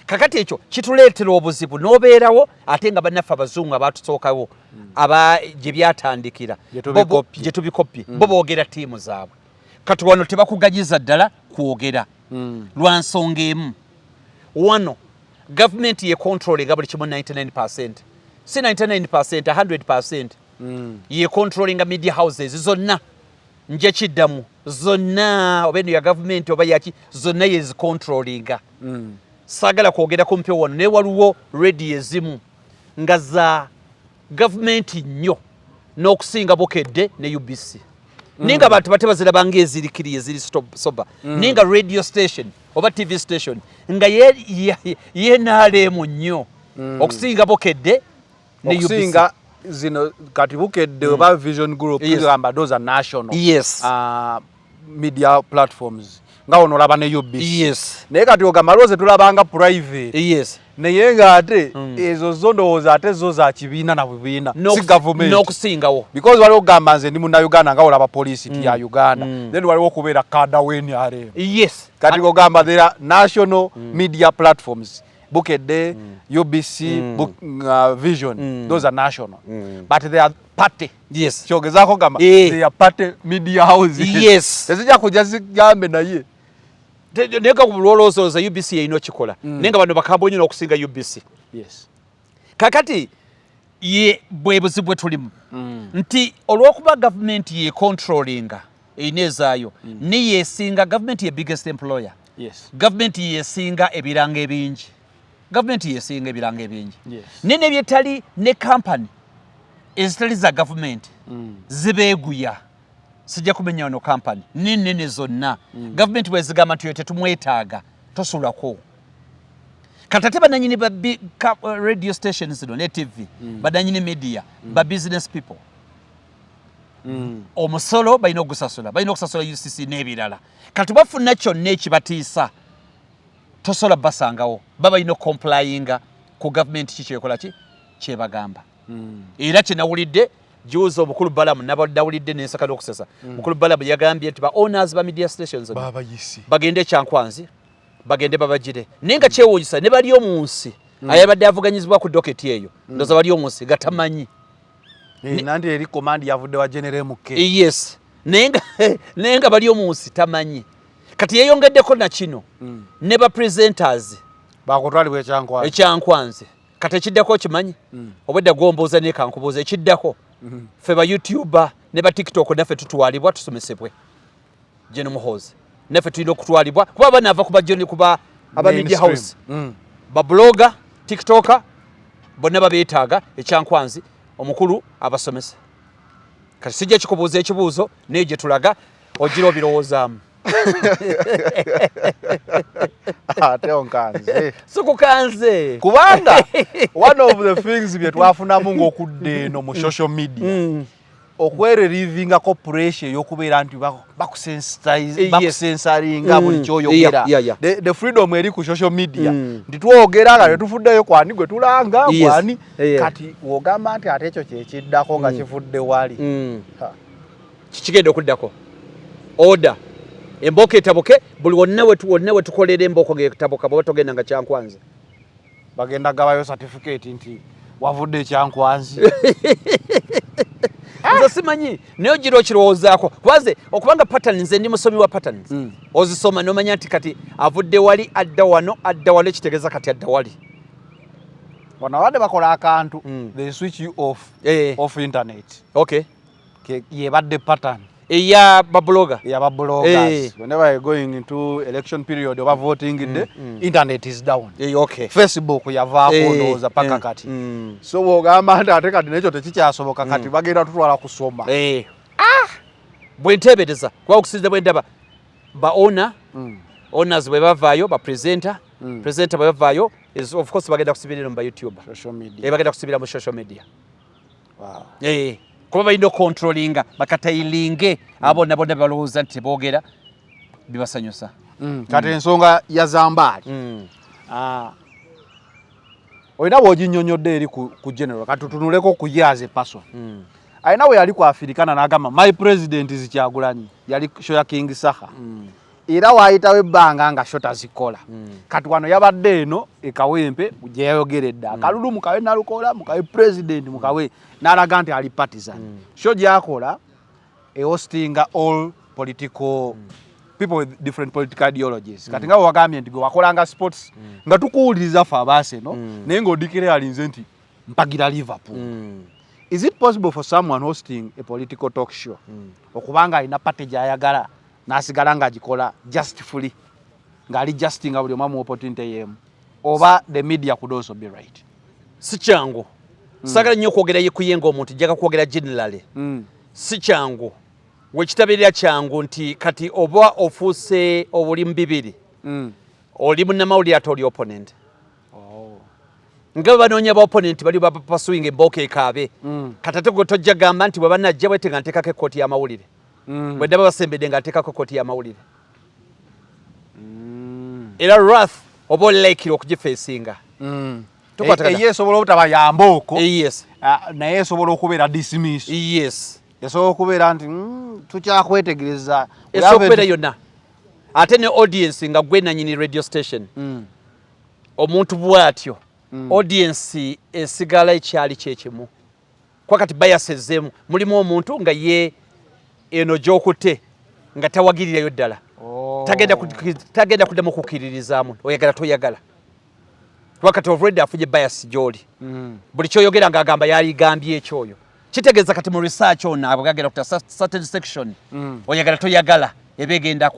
Kakati ekyo kituleetera obuzibu n'obeerawo ate nga bannaffe abazungu abaatusookawo aba gye byatandikira gye tubikopye bo boogera tiimu zaabwe. Kati wano tebakugajiza ddala kwogera lwa nsonga emu. Wano gavumenti ye controllinga buli kimu 99%. Si 99%, 100%. Ye controllinga media houses zonna. Nje kiddamu zonna oba eno ya gavumenti oba yaki zonna ye controllinga. Sagala kwogera kumpe wano ne waliwo radio ezimu nga za gavumenti nnyo n'okusinga Bukedde ne UBC. Ninga abantu batebazirabanga ezirikiriye ziri soba. Ninga radio station oba TV station nga ye naalemu nnyo okusinga Bukedde ne UBC. Okusinga zino kati Bukedde oba Vision Group tugamba those are national media platforms. Nga ono olaba ne UBC. Naye kati ogamba looze tulabanga private. Naye nga ate ezo zondowooza ate zo za kibiina na bubiina si government n'okusingawo. Because waliwo ogamba nze ndi munnayuganda nga olaba poliisi ti ya Uganda. Then waliwo okubeera kada w'NRM. Kati ogamba there are national media platforms. Bukedde, UBC, Vision, those are national. But they are party. Kyogezaako gamba they are party media houses. Tezijja kujja zigambe naye. Nega kulowooza UBC yeyina okikola. Nenga bano bakambwe nnyo n'okusinga UBC. Kakati ye bwe buzibu bwe tulimu nti olw'okuba gavumenti ye controllinga eyina ezaayo niye esinga gavumenti ye biggest employer. Gavumenti yesinga ebiranga ebingi. Gavumenti yesinga ebiranga ebingi. Nene byetali ne company ezitali za gavumenti zibeeguya. Sijja kumenya no company nene zonna gavumenti bwezigamba nti tetumwetaaga tosulako. Katate bananyini ba radio stations zino ne TV bananyini media ba business people omusolo balina ogusasula UCC n'ebirala. Kati bafuna kyonna ekibatiisa tosola basangawo baba ino complyinga ku government kikyekola ki kyebagamba. Era kinawulidde juuzo omukulu Balamu nabadawulidde n'ensaka n'okusesa. Mukulu Balamu yagambye nti ba owners ba media stations bagende Kyankwanzi bagende babagire. Nenga kyewunyisa ne bali omunsi ayabadde avuganyizibwa ku docket eyo ndoza bali omunsi gatamanyi. Nandi eri command yavudde wa General MK. Nenga bali omunsi tamanyi. Kati yeyongeddeko na kino ne ba presenters bakutwalibwa Ekyankwanzi. Kati ekiddako kimanyi obwedda gomboza ne kankuboza ekiddako fe ba YouTuber ne ba TikTok naffe tutwalibwa tusomesebwe. Jeno Muhozi naffe tulina okutwalibwa kuba banava kuba joni kuba aba media house ba blogger TikToker bonna babeetaaga Ekyankwanzi omukulu abasomesa. Kati sijja kikubuuza ekibuuzo naye gye tulaga ogira obirowoozaamu. Teonkanze Sikukanze kubanga one of the things bye twafunamu ng'okudde eno mu social media okwerelivinga corporation y'okubeera nti bakusensaringa buli kyoyogera. The freedom eri ku social media nti twogera nga tetufuddeyo kwani gwe tulanga kwani kati wogamba nti ate ekyo kyekiddako nga kivudde wali kikigenda okuddako order emboka etabuke buli wonna we tukolera emboko ng'etabuka bwe togenda nga Kyankwanzi bagenda gabayo certificate nti wavudde Ekyankwanzi. Nze simanyi naye ogira okirowoozaako kwaze okubanga patterns nze ndi musomi wa patterns ozisoma n'omanya nti kati avudde wali adda wano adda wali ekitegeeza kati adda wali wano abadde bakola akantu they switch you off internet yebadde pattern eya babloga whenever you're going into election period oba voting the internet is down. Facebook yavaako ndowooza paka kati so wogamba nti ate kati nekyo tekikyasoboka kati bagenda tutwala kusoma bwe nteebereza kuba okusinza bwe ndaba ba owners bwe bavaayo ba presenter bwe bavaayo of course bagenda kusibira mu ba YouTube bagenda kusibira mu social media kuba balina controllinga bakatayilinge abo nabo balowooza nti boogera bibasanyusa. Kati ensonga ya Zambaali olina bw'oginnyonnyodde eri ku general kati tutunuleko ku ye as a person. Alina we yali ku Afirikana n'agamba my president is Kyagulanyi yali Shoya King Saha era waayitawo ebbanga nga shota zikola kati wano yabadde eno ekawempe gye yayogeredde akalulu mukawe nalukola mukawe president mukawe n'alaga nti ali partisan sho gyakola hostinga all political people with different political ideologies kati nga wagambye nti gwe wakolanga sports nga tukuwuliriza fe abaaseno naye ng'odikira alinze nti mpagira Liverpool is it possible for someone hosting a political talk show okubanga alina party gy'ayagala n'asigala ng'agikola justfully ng'ali justinga buli omu opportunity yemu oba the media could also be right? Si kyangu sagala nnyo okwogera ye kuyenga omuntu jjaka kwogera generally si kyangu wekitabirira kyangu nti kati oba ofuuse obulimu bibiri oli munnamawulire ate oli opponent nga banoonya ba opponent bali bapasuinga embooka ekaabe kati ate gwe tojja gamba nti bwe banajja bwete nga nteekako ekkooti y'amawulire bwe ndaba basembedde nga nteekako ekkooti y'amawulire era wrath oba olekire okugifeesinga Ye esobola obutaba yambooko yes naye esobola okubeera dismiss yes esobola okubeera nti tukyakwetegereza esobola okubeera yonna ate ne audience nga gwe nanyini radio station omuntu bw'atyo audience esigala ekyali kyekimu kwa kati bayasezemu mulimu omuntu nga ye eno gy'okutte nga tawagirirayo ddala tagenda kuddamu kukkiririzaamu oyagala toyagala wakati already afunye bias gy'oli buli kyoyogera ng'agamba yaligambye ekyoyo kitegeeza kati mu research ono abagagera kuta certain section oyagala toyagala ebegenda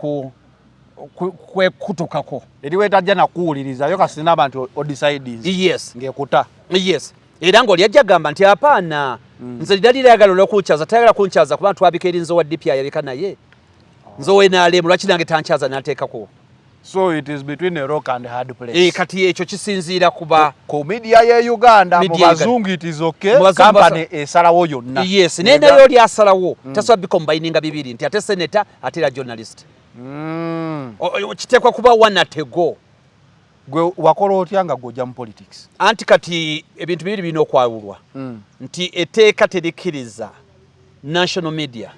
kwekutukako eri wetajja nakuwulirizayo kasina abantu odecides yes ngekuta yes era ng'oli ajja gamba nti apaana nze lidalira yagala olw'okunkyaza tayagala kunkyaza kuba ntwabika eri nze wa DP ayabika naye nze ow'NRM lwaki nange tankyaza n'ateekako. So it is between a rock and a hard place. Kati ekyo kisinziira kuba ku media ye Uganda mu bazungu it is okay company esalawo yonna. Yes, nene yoli asalawo taswa bikombininga bibiri nti ate senator ate la journalist. Kitekwa kuba one atego. Gwe wakola otya nga gojja mu politics? Anti kati ebintu bibiri bino okwawulwa. Nti eteeka terikiriza national media.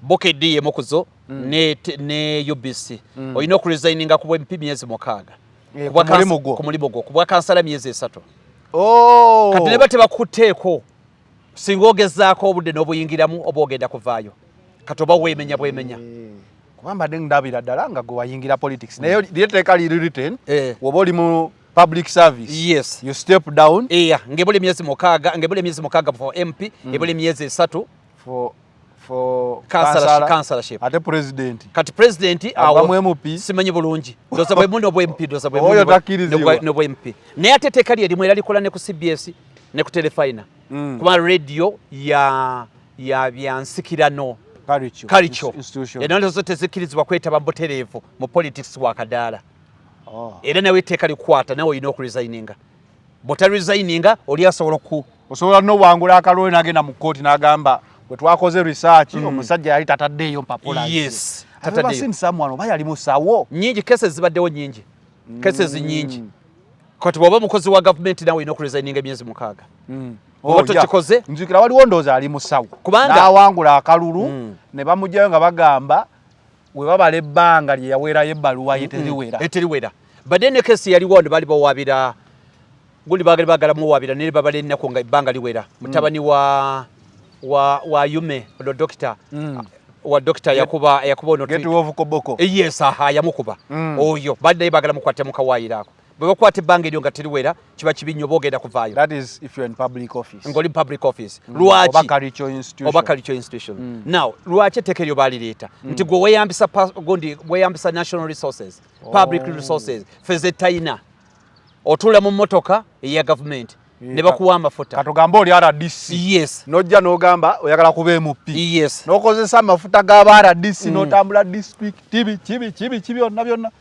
Bokedde yemokuzo ne UBC oyina okuresigninga ku MP myezi 6 ku mulimo gwo kubwa kansala myezi 3 kati ne bate bakuteeko singa ogezaako obudde n'obuyingiramu oba ogenda kuvaayo kati oba weemenya bwemenya kubamba ndabira ddala nga gwe wayingira politics naye lyeteeka liri written woba oli mu public service yes you step down ngebule myezi 6 for MP ebule myezi 3 for councillorship ate president kati president awo MP simanyi bulungi ndoza bwe muno bwe MP ndoza bwe muno no bwe MP naye ate tekali erimu era likola ne ku CBS ne ku Telefina kuma radio ya byansikirano Karicho eno ndozo tezikirizibwa kwetaba mboterevu mu politics wa kadala era nawe tekali kwata nawe oyina okuresigninga bota resigninga oli asobola ku osobola no wangula akalole nagenda mu court nagamba bwe twakoze research omusajja yali tataddeyo mpapula yes tataddeyo sin someone oba yali musawo nyingi cases zibaddewo nyingi cases nyingi kati bwoba mukozi wa government nawe oyina okuresigninga emyezi 6 oba tukikoze nzikira waliwo ndooza ali musawo n'awangula akalulu ne bamugjayo nga bagamba we babala ebbanga lye yaweerayo ebbaluwa ye teriwera badde ne kesi yaliwo ne bali bawabira gundi bagala muwabira ne babala ennako nga ebbanga liwera mutabani wa yume lo doctor wa doctor yakuba ono get of koboko yes yamukuba oyo badde bagala mukwate mukawayirako bwe bakwate banga eryo nga teriwera kiba kibinyo bogenda kuvaayo. That is if you are in public office. Ngoli public office. Lwaki oba Karicho institution. Now lwaki tekeryo balireta nti gwe weyambisa gondi weyambisa national resources public resources feze taina otula mu motoka ya government ne bakuwa amafuta katogamba oli RDC yes nojja n'ogamba oyagala kuba MP yes n'okozesa amafuta g'aba RDC n'otambula district kibi byonna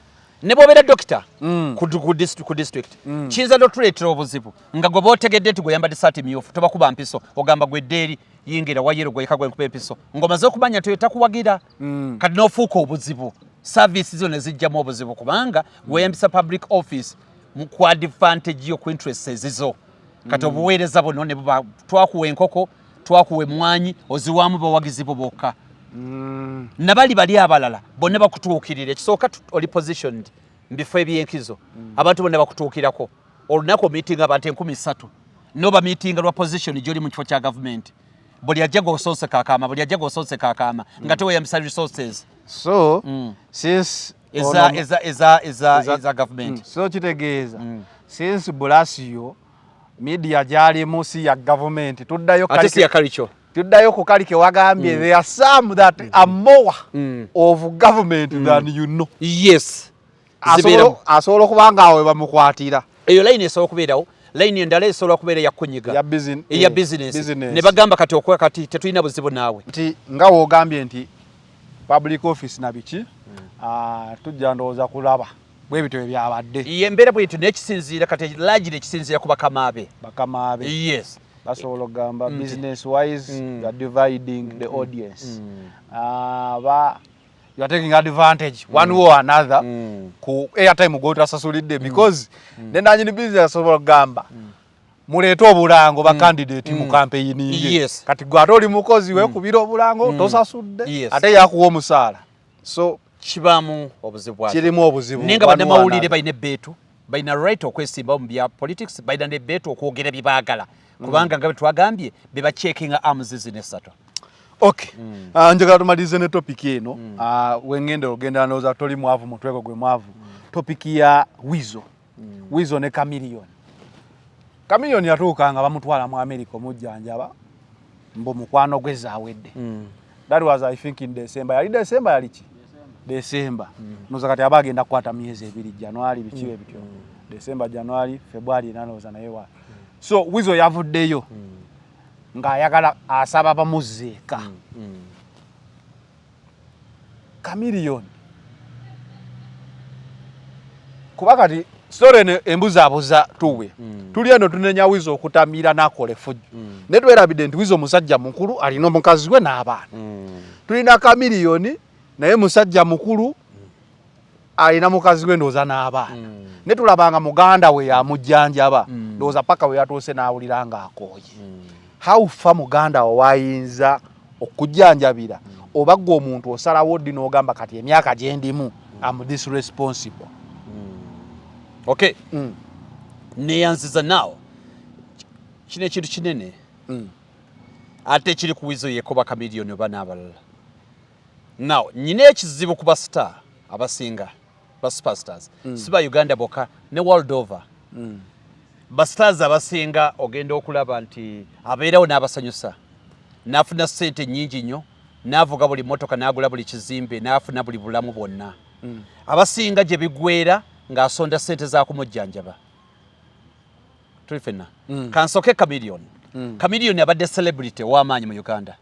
ne bobera doctor ku district kinza lotuletera obuzibu nga gwe botegedde nti gweyambadde saati myufu tobakuba mpiso ogamba gwe deri yingira wayero gwe kagwe nkupe mpiso ngomaze okumanya toyota kuwagira kati n'ofuuka obuzibu services zo ne zijjamu obuzibu kubanga weyambisa public office ku advantage yo ku interests ezizo kati obuweereza buno ne buba twakuwa enkoko twakuwa emmwanyi oziwaamu bawagizi bo bokka nabali bali abalala bonna bakutuukirira ekisooka oli positioned mbifo ebyenkizo abantu bonna bakutuukirako olunaku meeting abantu 3,000 noba meeting lwa position gyoli mu kifo kya government buli ajja gosonse kakama buli ajja gosonse kakama nga teweyambisa resources so since eza government so kitegeeza since Blasio media gyali musi ya government tuddayo ku kalike wagambye there are some that are more of government than you know. Yes, asobola kubanga awe bamukwatira eyo line esobola kubeerawo line endala esobola kubeera yakunyiga ya business ne bagamba kati okwa kati tetulina buzibu naawe nti nga woogambye nti public office na biki tujja ndowooza kulaba bwe bityo byabadde yembeera bwetu n'ekisinziira kati largely ekisinziira ku bakamaabe yes basobola okugamba business wise you are dividing the audience you are taking advantage one way or another ku airtime go sasulidde because then anyini business asobola okugamba muleeta obulango ba candidate mu campaign ye kati gwe ate oli mukozi we kubira obulango tosasudde ate yakuwa omusaala so kibamu obuzibu kirimu obuzibu ninga bannamawulire balina beetu balina right okwesimbawo mu bya politics balina ne beetu okwogera bye baagala kubanga nga bwe twagambye be bachecking arms zinesatu okay njagala tumalize ne topic eno wengende ogenda noza toli mwavu mutweko gwe mwavu topic ya Wizo ne Chameleone yatuukanga bamutwala mu America omujjanjaba mbo mukwano gwe zaawedde that was I think in December yali ki December noza kati abagenda kwata myezi 2 January bikiwe bityo December January February nanoza naye wa so Wizo yavuddeyo nga ayagala asaba bamuzeeka Chameleone kuba kati story embuzabuza tuwe tuli eno tunenya Wizo okutamira nakole fujju ne twerabidde nti Wizo musajja mukulu alina omukazi we n'abaana tulina Chameleone naye musajja mukulu alina mukazi we ndoza n'abaana ne tulabanga muganda we yamujjanjaba ndoza paka we yatuuse n'awuliranga akooye how far muganda wayinza okujjanjabira obagga omuntu osalawo ddi n'ogamba kati emyaka gye ndimu am this responsible okay neyanziza nawo kino ekintu kinene ate kiri ku Wizo yekoba Chameleone oba n'abalala now nyina ekizibu ku bastar abasinga ba superstars siba Uganda boka ne world over bastars abasinga ogenda okulaba nti abeerawo n'abasanyusa n'afuna ssente nnyingi nnyo n'avuga buli motoka n'agula buli kizimbe n'afuna buli bulamu bwonna abasinga gye bigwera ng'asonda ssente z'akumujjanjaba tuli ffenna kansoke Chameleone abadde celebrity w'amaanyi mu Uganda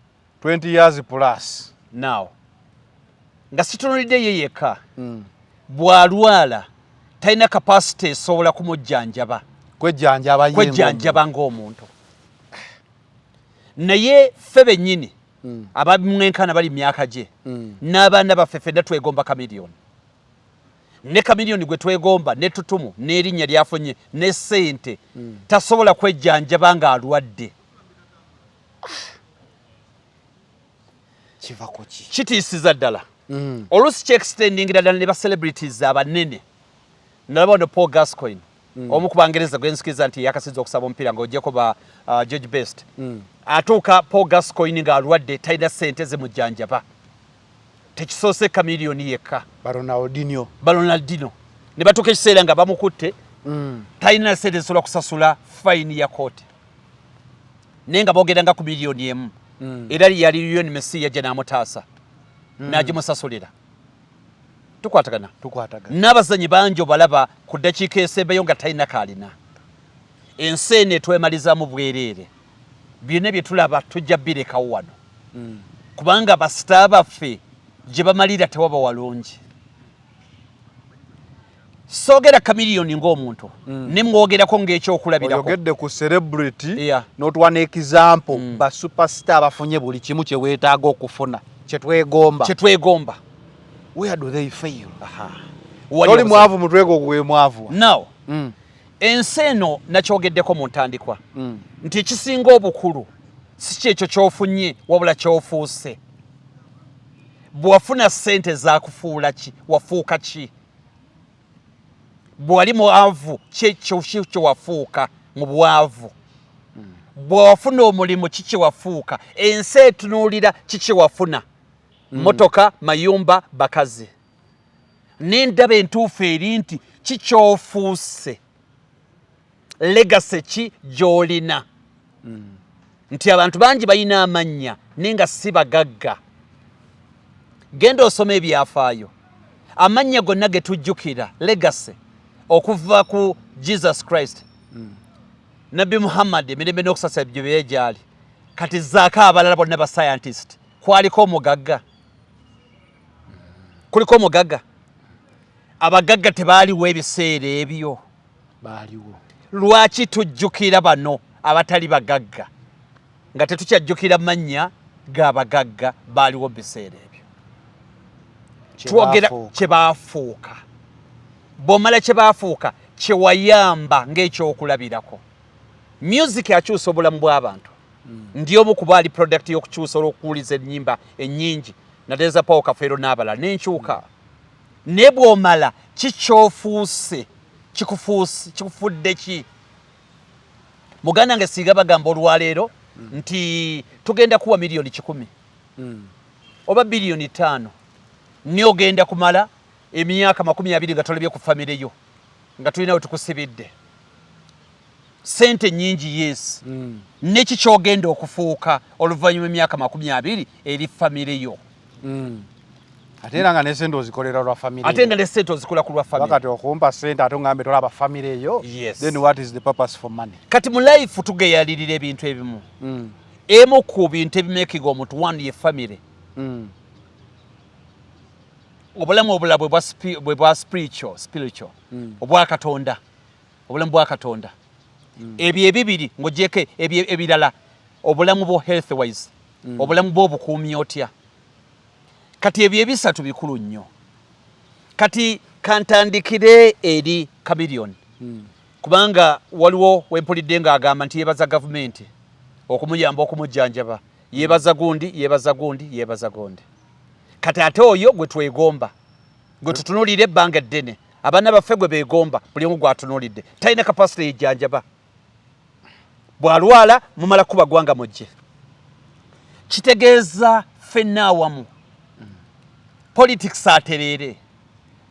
20 years plus now nga situnulidde ye yekka bw'alwala talina capacity esobola kumujjanjaba kwejjanjaba ng'omuntu naye ffe bennyini abamwenkana bali myaka gye n'abaana baffe ffenna twegomba Chameleone ne Chameleone gwe twegomba ne tutumu n'erinnya lyafunye ne ssente tasobola kwejjanjaba ng'alwadde kitiisiza ddala oluusi kyextendingira ddala ne ba celebrities abanene nalaba ono Paul Gascoigne omu ku Bangereza gwe nsikiriza nti yakasiza okusaba omupiira ng'ogyeko ba George Best atuuka Paul Gascoigne ng'alwadde talina ssente zimujjanjaba tekisoose Chameleone yekka Ronaldinho ne batuuka ekiseera nga bamukutte talina ssente zisobola kusasula fayini ya kooti naye nga boogeranga ku miliyoni emu era yali Lionel Messi yajja n'amutaasa n'agimusasulira tukwatagana n'abazanyi bangi obalaba ku ddakiika esembayo nga talina kaalina ensi eno etwemalizaamu bwereere byonna bye tulaba tujja birekawo wano kubanga basita baffe gye bamalira tewaba walungi soogera Chameleone ng'omuntu ne mwogerako ng'ekyokulabirako oyogedde ku celebrity n'otuwa n'example ba superstar bafunye buli kimu kye weetaaga okufuna kyetwegomba where do they fail oli mwavu mutweko gwe mwavu now ensi eno nakyogeddeko mu ntandikwa nti ekisinga obukulu si kyekyo ky'ofunye wabula ky'ofuuse bwafuna sente za kufuula ki wafuuka ki bwali muavu kye wafuuka mu bwavu bwafuna omulimu kiki wafuuka ensi etunuulira kiki wafuna motoka mayumba bakazi n'endaba entuufu eri nti kikyofuuse legase ki gy'olina nti abantu bangi balina amannya naye nga si bagagga genda osoma ebyafaayo amannya gonna ge tujjukira legase okuva ku Jesus Christ Nabi Muhammad emirembe n'okusasa ebyo bye gyali kati zaako abalala bonna ba scientist kwaliko omugagga kuliko omugagga abagagga tebaaliwo ebiseera ebyo baaliwo lwaki tujjukira bano abatali bagagga nga tetukyajjukira mannya g'abagagga baaliwo biseera ebyo twogera kye baafuuka bw'omala kye baafuuka kye wayamba ng'ekyokulabirako music akyusa obulamu bw'abantu ndi omu ku baali product y'okukyusa olw'okuwuliza ennyimba ennyingi nateeza Paul Kafeero n'abalala n'enkyuka naye bw'omala kikyofuuse kikufudde ki muganda nga singa bagamba olwaleero nti tugenda kuwa miliyoni 100 oba biliyoni 5 ni ogenda kumala emyaka 20 nga tolebye ku famire yo nga tulinawo tukusibidde sente nyingi yes neki kyogenda okufuuka oluvannyuma emyaka 20 eri famire yo ate era nga ne sente ozikolera lwa famire ate nga ne sente ozikola ku lwa famire wakati okumpa sente ate ngambe tolaba famire yo then what is the purpose for money kati mu life tugeyalirira ebintu ebimu emu ku bintu ebimekiga omuntu one ye famire obulamu obula bwe bwa spiritual obwa Katonda obulamu bwa Katonda ebyo ebibiri ng'ogyeko ebirala obulamu bwo health wise obulamu bwo bukuumya otya kati ebyo ebisatu bikulu nnyo kati kantandikire eri Chameleone kubanga waliwo wempulidde ng'agamba nti yeebaza gavumenti okumuyamba okumujjanjaba yeebaza gundi kati ate oyo gwe twegomba gwe tutunuulira ebbanga eddene abaana baffe gwe beegomba buli omu gwatunuulidde talina kapasite yejjanjaba bw'alwala mumala kuba gwanga mujje kitegeeza ffenna awamu politics atereere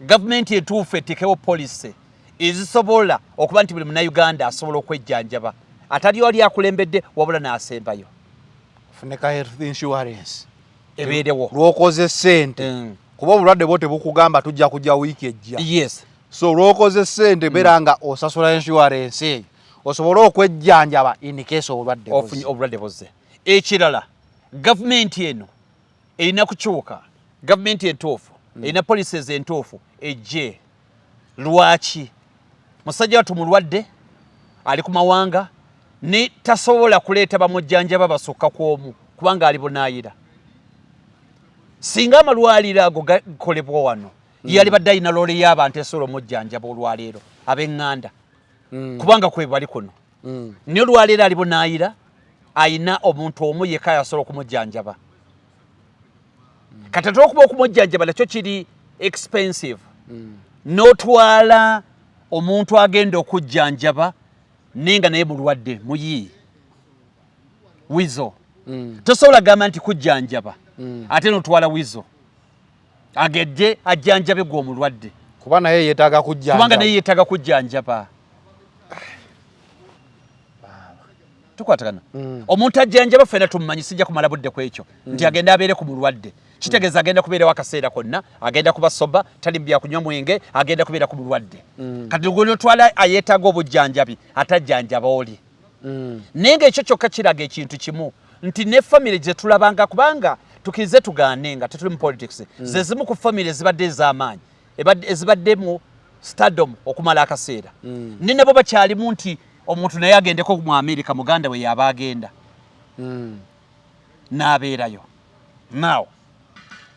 gavumenti etuufu ettekewo policy ezisobola okuba nti buli munnayuganda asobola okwejjanjaba atali oli akulembedde wabula n'asembayo funeka health insurance ebeerewo lw'okoze sente kuba obulwadde bwo tebukugamba tujja kujja wiiki ejja yes so lw'okoze sente beera nga osasula insurance eyo osobola okwejjanjaba in case obulwadde buzze ekirala gavumenti eno erina kukyuka gavumenti entuufu erina policies entuufu ejje lwaki musajja wattu mulwadde ali ku mawanga ne tasobola kuleeta bamujjanjaba basukka ku omu kubanga ali bunaayira singa amalwaliro ago gakolebwa wano yali badde alina loole y'abantu esobola omujjanjaba olwaleero ab'eŋŋanda kubanga kwe bali kuno naye olwaleero ali bunaayira ayina omuntu omu yekka yasobola okumujjanjaba kati ate okuba okumujjanjaba nakyo kiri expensive n'otwala omuntu agenda okujjanjaba nenga naye mulwadde muyi wizo tosobola gamba nti kujjanjaba ate n'otwala wizo agedde ajjanjabe gwe omulwadde kubanga naye yeetaaga kujjanjaba tukwatagana omuntu ajjanjaba ffena tumumanyi sijja kumala budde ku ekyo nti agenda abeere ku mulwadde kitegeeza agenda kubeerawo akaseera konna agenda kuba soba tali byakunywa mwenge agenda kubeera ku mulwadde kati gwe n'otwala ayeetaaga obujjanjabi atajjanjaba oli naye ng'ekyo kyokka kiraga ekintu kimu nti ne famire gye tulabanga kubanga tukirize tugaane nga tetuli mu politics ze zimu ku famire ezibadde ez'amaanyi ezibadde mu stardom okumala akaseera ne nabo bakyalimu nti omuntu naye agendeko mu Amerika muganda we yaba agenda n'abeerayo now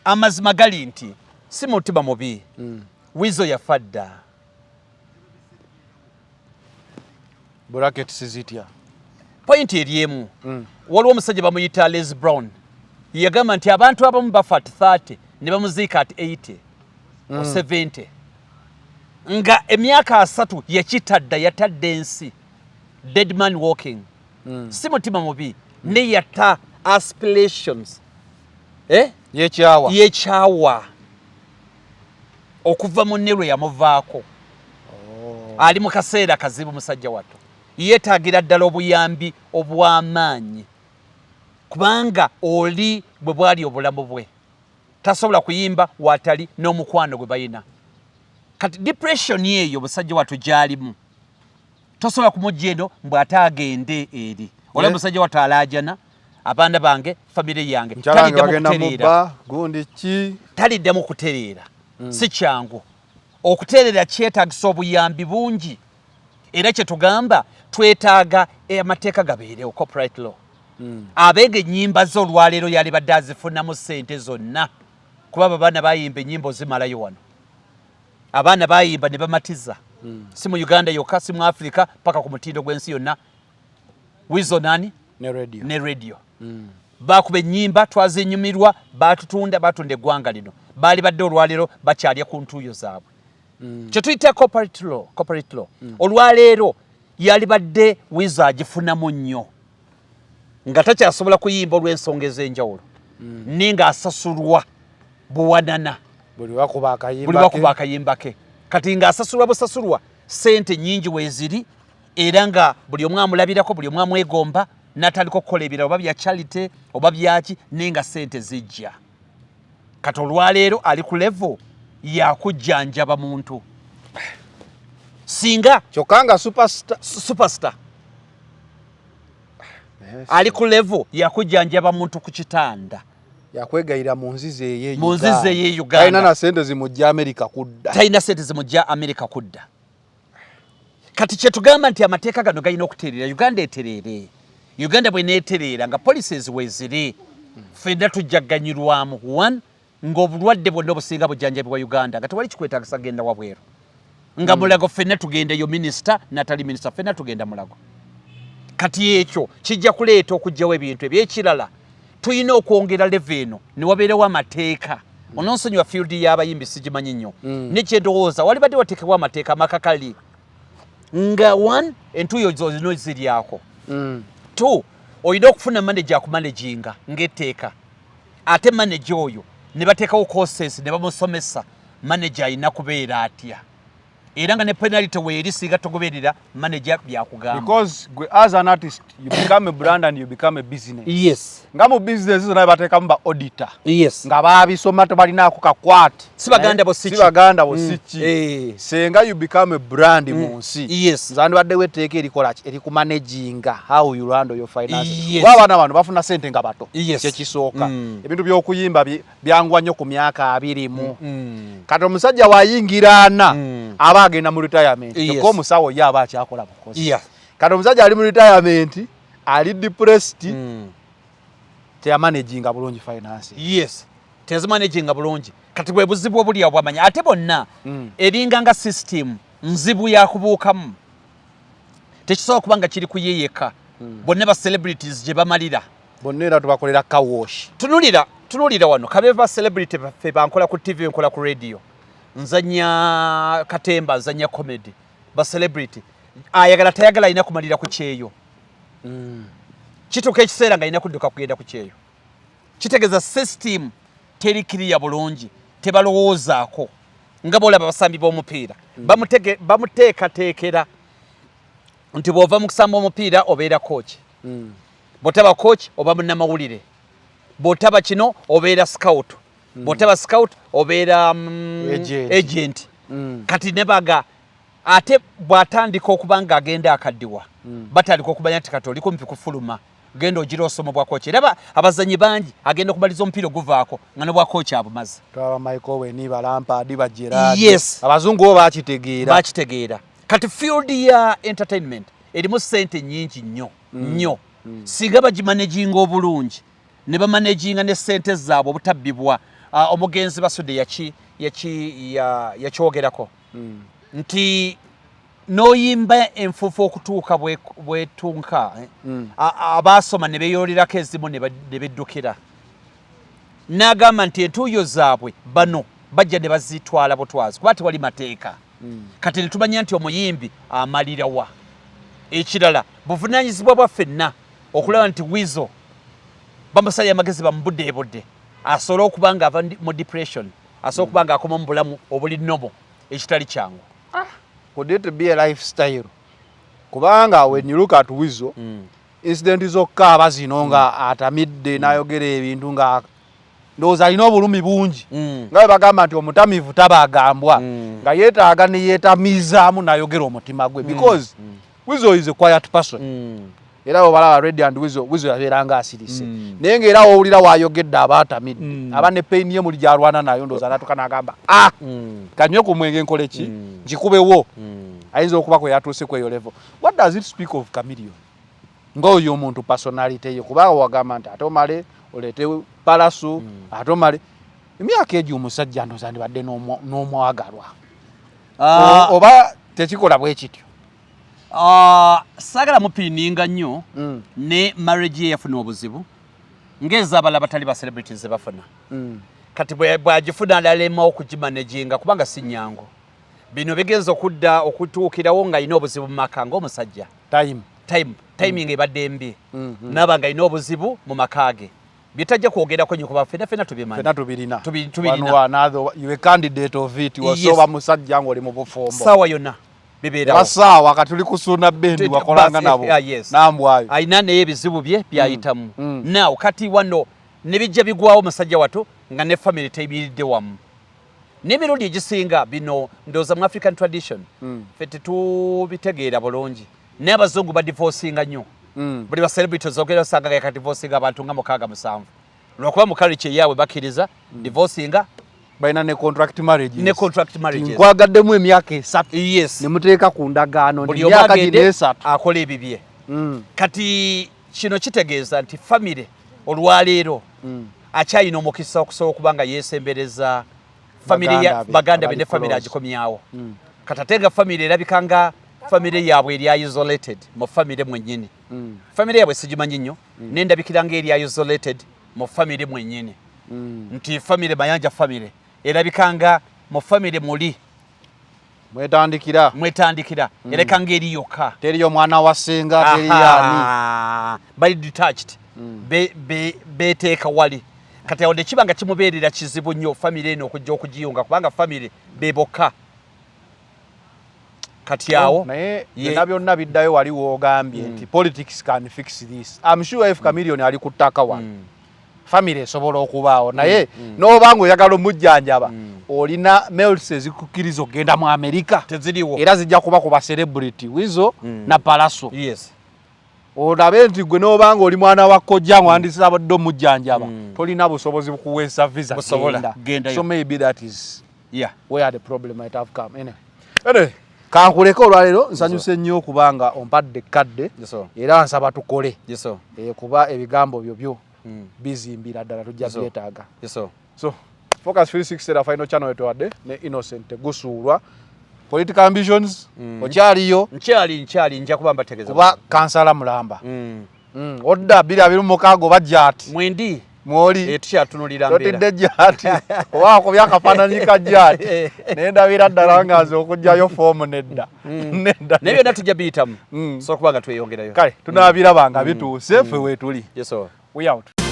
amazima gali nti si mutima mubi wizo yafa dda brackets zitya point eryemu waliwo omusajja bamuyita Les Brown yagamba nti abantu abamu bafa 30 ne bamuziika at 80 o 70 nga emyaka 3 yakitadda yatadde ensi dead man walking si mutima mubi ne yatta aspirations yekyawa okuva mu nnerwe yamuvaako ali mu kaseera kazibu musajja wattu yeetaagira ddala obuyambi obw'amaanyi kubanga oli bwe bwali obulamu bwe tasobola kuyimba watali n'omukwano gwe bayina kati depression eyo musajja wattu gy'alimu tosobola kumujja eno mbw ate agende eri olwa musajja wattu alaajana abaana bange famire yange taliddamu kutereera si kyangu okutereera kyetaagisa obuyambi bungi era kye tugamba twetaaga amateeka gabeerewo copyright law abenga ennyimba zo olwaleero yali badde azifunamu ssente zonna kuba abaana bayimba ennyimba ozimalayo wano abaana bayimba ne bamatiza si mu Uganda yokka si mu Africa paka ku mutindo gw'ensi yonna wizo nani ne radio bakuba ennyimba twazinyumirwa batunda eggwanga lino baali badde olwaleero bakyalya ku ntuuyo zaabwe kye tuyita corporate law olwaleero yali badde wizo agifunamu nnyo nga takyasobola kuyimba olw'ensonga ez'enjawulo ninga asasulwa buwanana buli wakuba akayimba ke kati nga asasulwa busasulwa sente nyingi weeziri era nga buli omu amulabirako buli omu amwegomba n'ataliko kukola ebirala oba bya charity oba byaki ninga sente zijja kati olwaleero ali ku level yakujjanjaba muntu singa kyokka nga superstar ali ku level yakujjanjaba muntu ku kitanda yakwegayira mu nzize ye Uganda talina na sente zimujja America kudda kati kye tugamba nti amateeka gano galina okutereera Uganda etereere Uganda bweneetereera nga policies weeziri ffenna tujjaganyirwamu one ng'obulwadde bwonna obusinga bujjanjabi wa Uganda nga tewali kikwetaagisa genda wabweru nga mulago ffenna tugendeyo minisita natali minisita ffenna tugenda mulago kati ekyo kijja kuleeta okugjawo ebintu ebyekirala tuyina okwongera leve eno ne wabeerewo amateeka ononsonyiwa field y'abayimbi sigimanyi nnyo nekyendowooza wali badde wateekebwa amateeka amakakali nga one entuuyo zino ziryako two olina okufuna manager akumanaginga ng'etteeka ate manager oyo ne bateekawo courses ne bamusomesa manager alina kubeera atya era nga ne penalty weeri singa togoberera manager byakugamba because as an artist you become a brand and you become a business. Yes. Nga mu business zonna bateekamu ba auditor. Yes. Nga baabisoma tebalinaako kakwati. Sibaganda bosichi. Senga you become a brand mu nsi. Yes. Nzandi badde weteeka erikola erikumanaginga how you handle your finances. Yes. Abaana bano bafuna sente nga bato. Yes. Kyekisooka. Ebintu by'okuyimba byangwa nnyo ku myaka 20. Kati omusajja wayingiraana aba agenda mu retirement. Ko omusawo ye aba akyakola bukozi. Yeah. Kati omusajja ali mu retirement ali depressed. Managing bulungi finance. Yes. Tezi managing bulungi. Kati bwe buzibu obuli abwamanya ate bonna eringa nga system nzibu yakubuukamu. Tekisobola kubanga kiri kuyeyeka. Bonna ba celebrities gye bamalira. Bonna era tubakolera car wash. Tunulira wano kabeva celebrity fe bankola ku TV nkola ku radio. Nzanya katemba nzanya comedy ba celebrity ayagala tayagala ina kumalira ku kyeyo kituka ekiseera nga ina kudduka kugenda ku kyeyo kitegeza system terikiriya bulungi tebalowoozaako nga bolaba basambi b'omupiira bamuteekateekera nti bw'ova mu kusamba omupiira obeera coach bw'otaba coach oba munnamawulire bw'otaba kino obeera scout bw'otaba scout obeera agent kati nebaga ate bw'atandika okuba nga agenda akaddiwa batandika okumanya nti kati oli kumpi kufuluma genda ogira osomo bwa kocha era abazanyi bangi agenda okubaliza omupiira oguvaako nga ne bwa kocha abumaze twaba Michael Weni balampa diba Gerard yes. Abazungu bo bakitegeera kati field ya entertainment erimu sente nyingi nnyo singa bagimanaginga obulungi ne bamanaginga ne sente zaabwe obutabbibwa omugenzi basudde yakyogerako nti noyimba enfufu okutuuka bwetunka abaasoma ne beeyolirako ezimu ne beddukira n'agamba nti entuuyo zaabwe bano bajja ne bazitwala butwazi kuba tewali mateeka kati ne tumanya nti omuyimbi amalirawa ekirala buvunaanyizibwa bwaffenna okulaba nti Weasel bamusabye amagezi bamubudeebudde asobola okuba nga ava mu depression asobola okuba nga akoma mu bulamu obuli nomo ekitali kyangu. Could it be a lifestyle? Kubanga when you look at Weasel, incident zokkaaba zino nga atamidde n'ayogera ebintu nga ndowooza alina obulumi bungi nga bwe bagamba nti omutamivu tabaagambwa nga yeetaaga ne yeetamizaamu n'ayogera omutima gwe because Weasel is a quiet person. Era obalaba Red and Weasel yabeeranga asirise naye ng'era owulira waayogedde aba atamidde aba ne pain ye muli gy'alwana nayo ndowooza n'atuuka n'agamba kanywe ku mwenge nkole ki nkikubewo ayinza okuba kwe yatuuse ku eyo level. What does it speak of Chameleon ng'oyo omuntu personality ye kubanga wagamba nti ate omale oleete palasu ate omale emyaka egyo omusajja ndowooza ndibadde n'omwagalwa oba tekikola bwe kityo. Sagala mupininga nnyo ne marriage ye yafuna obuzibu ng'ez'abala batali ba celebrities ze bafuna kati bw'agifuna alema okugimanaginga kubanga si nnyangu bino bigenza okudda okutuukirawo ng'alina obuzibu mu maka ng'omusajja timing ebadde embi n'aba ng'alina obuzibu mu maka ge byetajja kwogerako nnyo kuba ffenna tubimanyi tubirina you a candidate of it wasoba musajja ng'oli mu bufombo saawa yonna basaawa kati tuli kusuna bendi wakolanga nabo nambwayo ayina naye ebizibu bye byayitamu naw kati wano ne bijja bigwawo musajja wato nga ne family teyimiridde wamu n'emirundi egisinga bino ndowooza mu African tradition ffe tetubitegeera bulungi naye abazungu badivorcinga nnyo buli ba celebrities ogera osanga yakadivorcinga abantu nga 6-7 lwakuba mu culture yaabwe bakkiriza divorcinga balina ne contract marriages nkwagademu emyaka 3 ne muteeka ku ndagaano emyaka 3 akola ebibye kati kino kitegeeza nti family olwaleero akyayina omukisa okusobola okuba nga yeesembereza family ya baganda be ne family agikomyawo kati ate nga family erabika nga family yaabwe eri isolated mu family mwennyini family yaabwe sigimanyi nnyo n'endabikira nga eri isolated mu family mwennyini nti family mayanja family erabika nga mu family muli mwetandikira ereka nga eri yokka teriyo mwana wasenga teriyani bali detached beteeka wali kati awo nekiba nga kimubeerera kizibu nnyo family eno okujja okugiyunga kubanga family bebokka kati awo naye byonna biddayo wali woogambye nti politics can fix this. I'm sure if Chameleon ali ku ttaka wano family esobola okubaawo naye n'oba ng'oyagala omujjanjaba olina mails ezikukkiriza okgenda mu Amerika teziriwo era zijja kuba ku ba celebrity Weasel na Palaso olabe nti gwe n'oba ng'oli mwana wa kkojja ng'wandisabadde omujjanjaba tolina busobozi bukuweesa visa genda so maybe that is where the problem might have come anyway kankuleka olwaleero nsanyuse nnyo okubanga ompadde kadde era nsaba tukole kuba ebigambo byo bizimbira ddala tujja byetaaga so Focus 360 final channel yetu wadde ne Innocent Gusuulwa political ambitions okyaliyo nkyali nja kuba mbategeeza kuba kansala mulamba odda 2026 bajja ati mwendi mwoli tukyatunulira mbeera totidde jjaati owaako byakafaananyi ka jjaati naye ndabira ddala nga nze okugjayo foomu nedda naye byonna tujja biyitamu so okuba nga tweyongerayo kale tunaabiraba nga bituuse ffe weetuli We out.